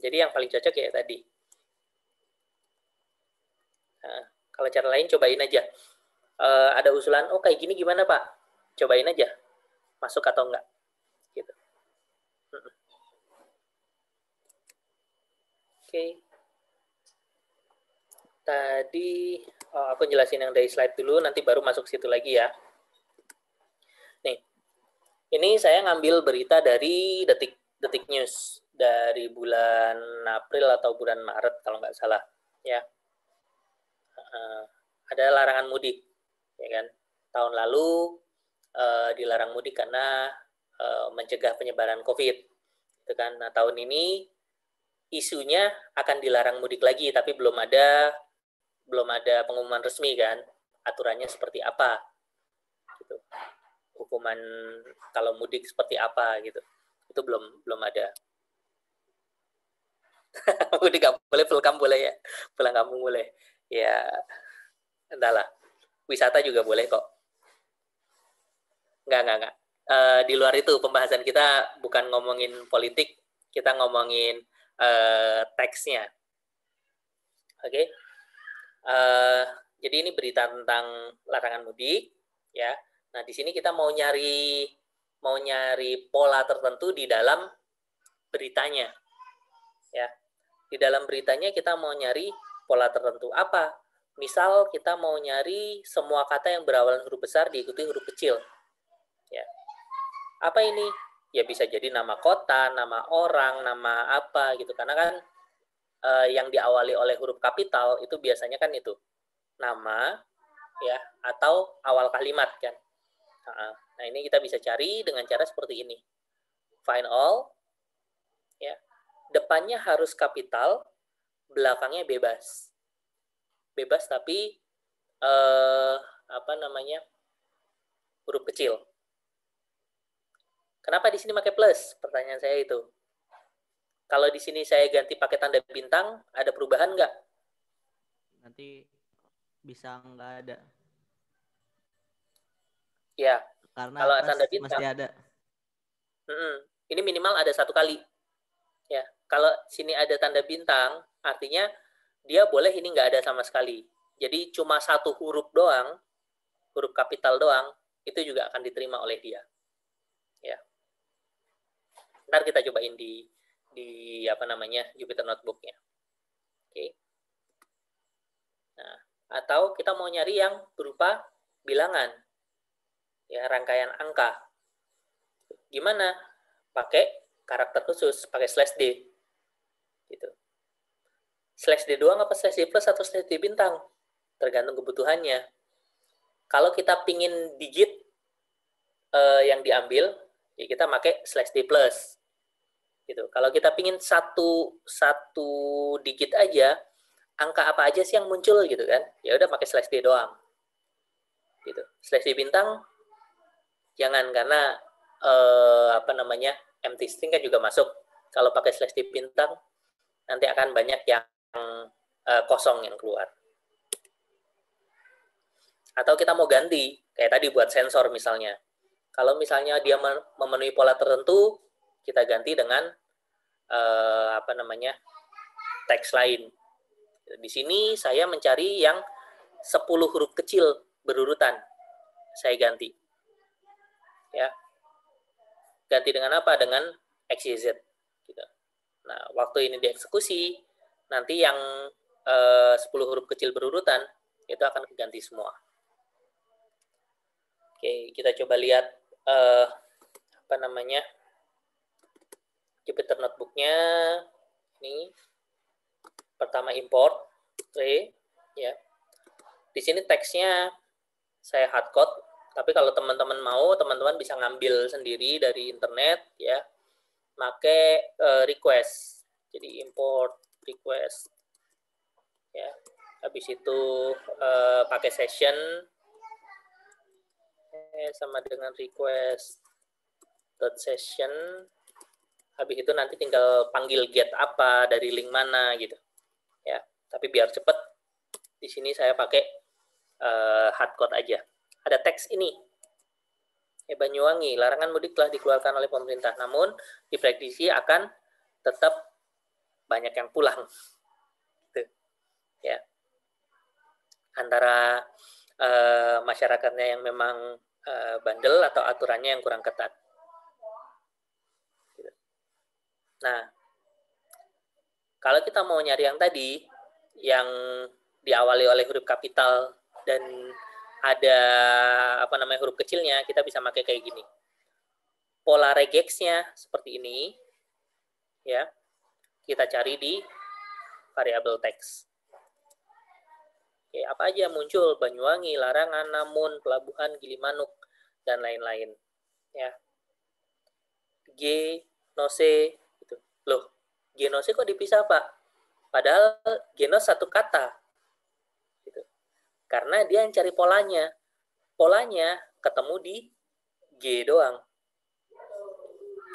Jadi yang paling cocok ya tadi. Nah, kalau cara lain cobain aja. Ada usulan, oh kayak gini gimana Pak? Cobain aja. Masuk atau enggak. Gitu. Oke. Tadi aku jelasin yang dari slide dulu, nanti baru masuk situ lagi ya. Nih, ini saya ngambil berita dari Detik News dari bulan April atau bulan Maret kalau nggak salah, ya. Ada larangan mudik, ya kan? Tahun lalu dilarang mudik karena mencegah penyebaran COVID, gitu kan? Nah tahun ini isunya akan dilarang mudik lagi, tapi belum ada pengumuman resmi kan, aturannya seperti apa, gitu. Hukuman kalau mudik seperti apa gitu, itu belum ada. Mudik nggak boleh, pulang boleh ya, pulang kampung boleh, ya entahlah. Wisata juga boleh kok. Enggak. Di luar itu pembahasan kita bukan ngomongin politik, kita ngomongin teksnya. Oke. Jadi ini berita tentang larangan mudik, ya. Nah di sini kita mau nyari pola tertentu di dalam beritanya, ya. Di dalam beritanya kita mau nyari pola tertentu apa? Misal kita mau nyari semua kata yang berawalan huruf besar diikuti huruf kecil. Ya. Apa ini? Ya bisa jadi nama kota, nama orang, nama apa gitu. Karena kan yang diawali oleh huruf kapital itu biasanya kan itu nama ya atau awal kalimat kan. Nah, ini kita bisa cari dengan cara seperti ini. Find all ya. Depannya harus kapital, belakangnya bebas. Bebas tapi huruf kecil. Kenapa di sini pakai plus? Pertanyaan saya itu. Kalau di sini saya ganti pakai tanda bintang, ada perubahan nggak? Nanti bisa nggak ada. Ya. Karena Kalau atas tanda bintang, mesti ada. Ini minimal ada 1 kali. Ya. Kalau sini ada tanda bintang, artinya dia boleh ini nggak ada sama sekali. Jadi cuma 1 huruf doang, huruf kapital doang, itu juga akan diterima oleh dia. Ya. Ntar kita cobain di Jupyter Notebook-nya. Oke. Nah, atau kita mau nyari yang berupa bilangan. Ya, rangkaian angka. Gimana? Pakai karakter khusus, pakai /D. Gitu. /D doang apa /D plus atau /D bintang? Tergantung kebutuhannya. Kalau kita pingin digit yang diambil, ya kita pakai /D plus. Gitu. Kalau kita pingin satu digit aja, angka apa aja sih yang muncul gitu kan? Ya udah pakai /D doang. Gitu. /D bintang jangan, karena empty string kan juga masuk. Kalau pakai /D bintang nanti akan banyak yang kosong yang keluar. Atau kita mau ganti, kayak tadi buat sensor misalnya. Kalau misalnya dia memenuhi pola tertentu, kita ganti dengan teks lain. Di sini saya mencari yang 10 huruf kecil berurutan. Saya ganti. Ya. Ganti dengan apa? Dengan XYZ. Gitu. Nah, waktu ini dieksekusi, nanti yang 10 huruf kecil berurutan itu akan diganti semua. Oke, kita coba lihat Jupyter Notebook-nya. Ini pertama import tray ya. Di sini teksnya saya hardcode, tapi kalau teman-teman mau, teman-teman bisa ngambil sendiri dari internet ya. Pakai request. Jadi import request ya. Habis itu pakai session sama dengan request.session. Habis itu nanti tinggal panggil get apa dari link mana gitu. Ya, tapi biar cepet di sini saya pakai hardcode aja. Ada teks ini. Banyuwangi, larangan mudik telah dikeluarkan oleh pemerintah, namun diprediksi akan tetap banyak yang pulang. Gitu. Ya. Antara masyarakatnya yang memang bandel atau aturannya yang kurang ketat. Gitu. Nah, kalau kita mau nyari yang tadi, yang diawali oleh huruf kapital dan ada huruf kecilnya, kita bisa pakai kayak gini. Pola regex-nya seperti ini, ya. Kita cari di variabel teks. Oke, apa aja muncul? Banyuwangi, larangan, namun, pelabuhan, Gilimanuk, dan lain-lain. Ya. Genose, gitu. Loh, genose kok dipisah, Pak? Padahal genos satu kata. Gitu. Karena dia yang cari polanya. Polanya ketemu di G doang.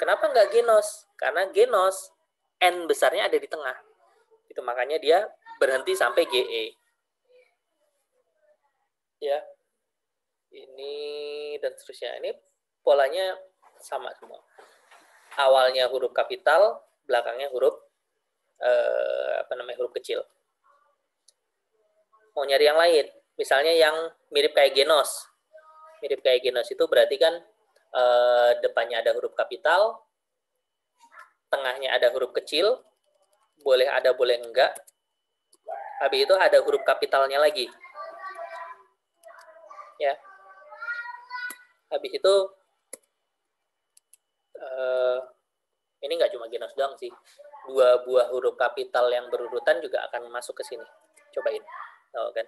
Kenapa nggak genos? Karena genos, N besarnya ada di tengah. Itu makanya dia berhenti sampai GE. Ya. Ini dan seterusnya. Ini polanya sama semua. Awalnya huruf kapital, belakangnya huruf huruf kecil. Mau nyari yang lain, misalnya yang mirip kayak genos. Mirip kayak genos itu berarti kan depannya ada huruf kapital, tengahnya ada huruf kecil, boleh ada boleh enggak. Habis itu ada huruf kapitalnya lagi. Ya. Habis itu Ini nggak cuma Genos doang sih. 2 buah huruf kapital yang berurutan juga akan masuk ke sini. Cobain. Tahu kan?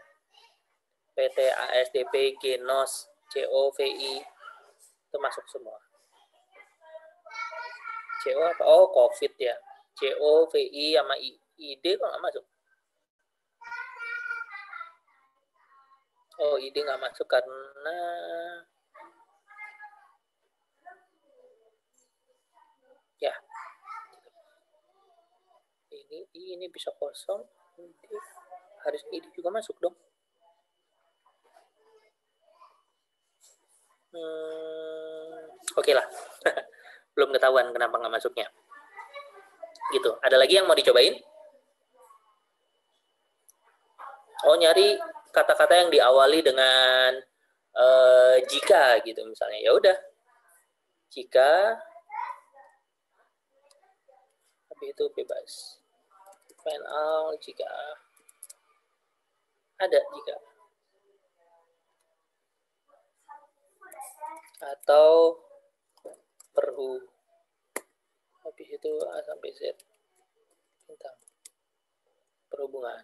PT, ASDP, Genos, COVI itu masuk semua. CO apa? Oh, COVID ya. COVI sama ID kok nggak masuk? Oh, ID nggak masuk karena ya ini bisa kosong. Harus ID juga masuk dong. Oke lah. Belum ketahuan kenapa nggak masuknya. Gitu. Ada lagi yang mau dicobain? Oh, nyari kata-kata yang diawali dengan jika gitu misalnya. Ya udah. Jika tapi itu bebas. Find out jika ada jika. Atau perhu. Habis itu A sampai Z. Tentang perhubungan.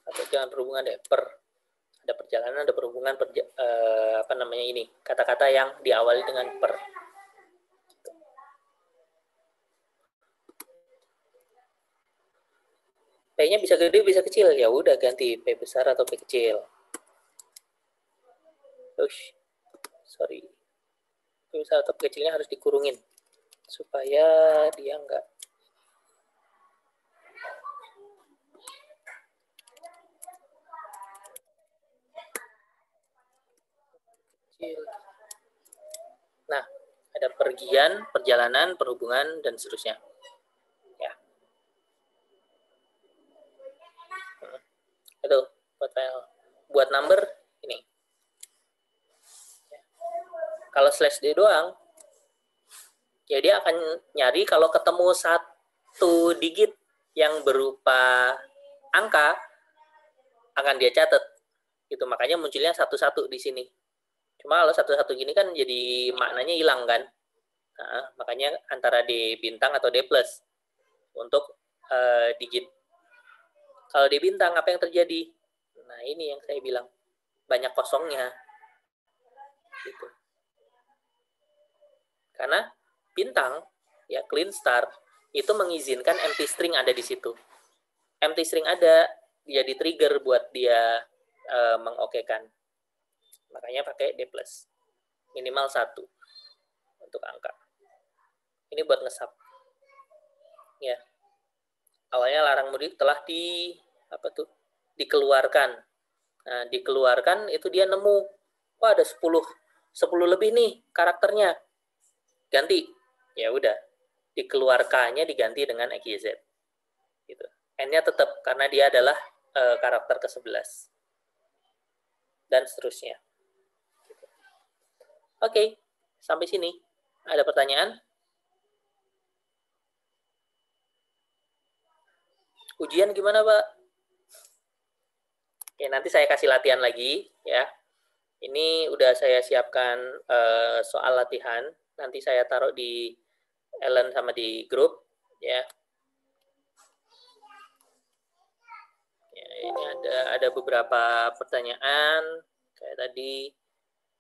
Atau jangan perhubungan deh, ada perjalanan, ada perhubungan, apa namanya ini, kata-kata yang diawali dengan per. P-nya bisa gede, bisa kecil. Ya udah ganti P besar atau P kecil. Ush, sorry. P besar atau P kecilnya harus dikurungin supaya dia enggak kecil. Nah, ada pergian, perjalanan, perhubungan, dan seterusnya. Ya. Itu buat number ini. Kalau slash D doang, ya dia akan nyari kalau ketemu 1 digit yang berupa angka, akan dia catat. Gitu, makanya munculnya 1-1 di sini. Cuma kalau 1-1 gini kan jadi maknanya hilang kan. Nah, makanya antara D bintang atau D plus untuk digit. Kalau D bintang apa yang terjadi? Nah, ini yang saya bilang. Banyak kosongnya. Gitu. Karena bintang, ya clean star, itu mengizinkan empty string ada di situ. Empty string ada, jadi trigger buat dia mengokekan. Makanya pakai D+. Minimal 1 untuk angka. Ini buat ngesap. Ya. Awalnya larang mudik telah dikeluarkan. Nah, dikeluarkan itu dia nemu, wah ada 10 lebih nih karakternya. Ganti. Ya udah. Dikeluarkannya diganti dengan XYZ. Gitu. N-nya tetap karena dia adalah karakter ke-11. Dan seterusnya. Oke, sampai sini. Ada pertanyaan? Ujian gimana, Pak? Oke, nanti saya kasih latihan lagi, ya. Ini udah saya siapkan soal latihan. Nanti saya taruh di Ellen sama di grup, ya. Ya, ini ada beberapa pertanyaan kayak tadi,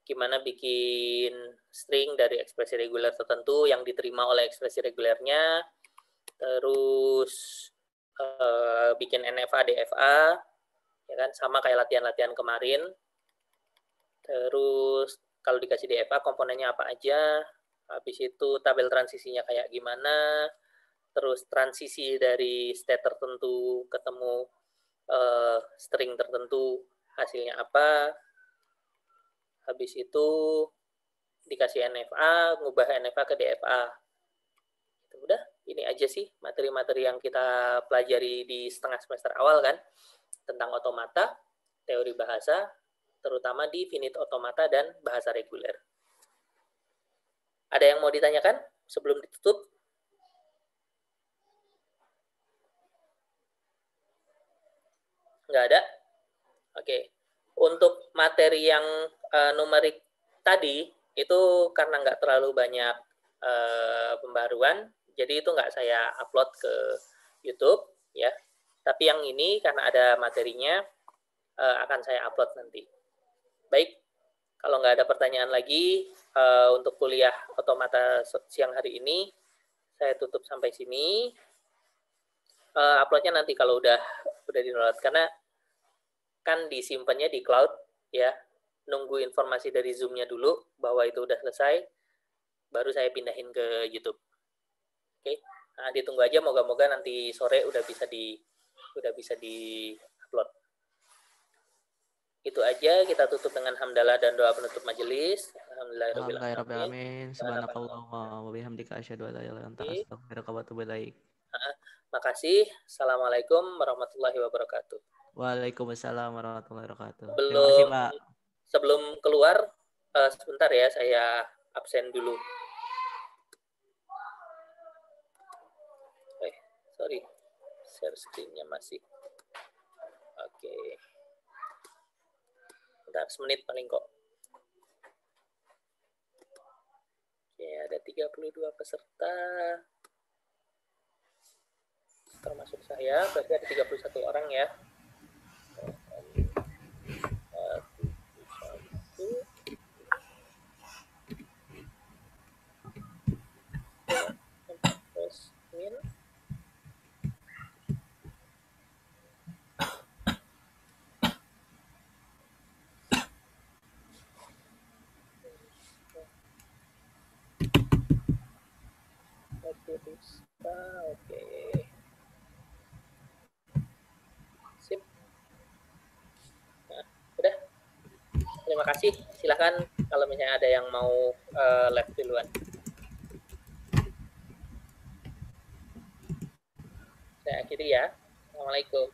gimana bikin string dari ekspresi reguler tertentu yang diterima oleh ekspresi regulernya, terus bikin NFA, DFA, ya kan, sama kayak latihan-latihan kemarin. Terus kalau dikasih DFA komponennya apa aja, habis itu tabel transisinya kayak gimana, terus transisi dari state tertentu ketemu string tertentu hasilnya apa, habis itu dikasih NFA, ngubah NFA ke DFA. Udah, ini aja sih materi-materi yang kita pelajari di setengah semester awal kan, tentang otomata, teori bahasa, terutama di finite otomata dan bahasa reguler. Ada yang mau ditanyakan sebelum ditutup? Nggak ada? Oke. Untuk materi yang numerik tadi, itu karena nggak terlalu banyak pembaruan, jadi itu nggak saya upload ke YouTube ya. Tapi yang ini karena ada materinya akan saya upload nanti. Baik, kalau nggak ada pertanyaan lagi untuk kuliah otomata siang hari ini, saya tutup sampai sini. Uploadnya nanti kalau udah di-download, karena kan disimpannya di cloud ya. Nunggu informasi dari Zoom-nya dulu bahwa itu udah selesai, baru saya pindahin ke YouTube. Oke, nah, ditunggu aja, moga-moga nanti sore udah bisa di-upload. Itu aja, kita tutup dengan hamdalah dan doa penutup majelis. Alhamdulillahirrahmanirrahim. Subhanakallahumma wa bihamdika asyhadu an la ilaha illa anta astaghfiruka wa atubu ilaik. Makasih. Assalamualaikum warahmatullahi wabarakatuh. Waalaikumsalam warahmatullahi wabarakatuh. Belum, Terima kasih, Pak. Sebelum keluar, sebentar ya, saya absen dulu. Sorry, share screen-nya masih. Oke. Bentar, semenit paling kok. Oke, ada 32 peserta. Termasuk saya, berarti ada 31 orang ya. Oke. Sip. Nah, udah. Terima kasih. Silakan kalau misalnya ada yang mau live duluan. Saya akhiri ya. Assalamualaikum.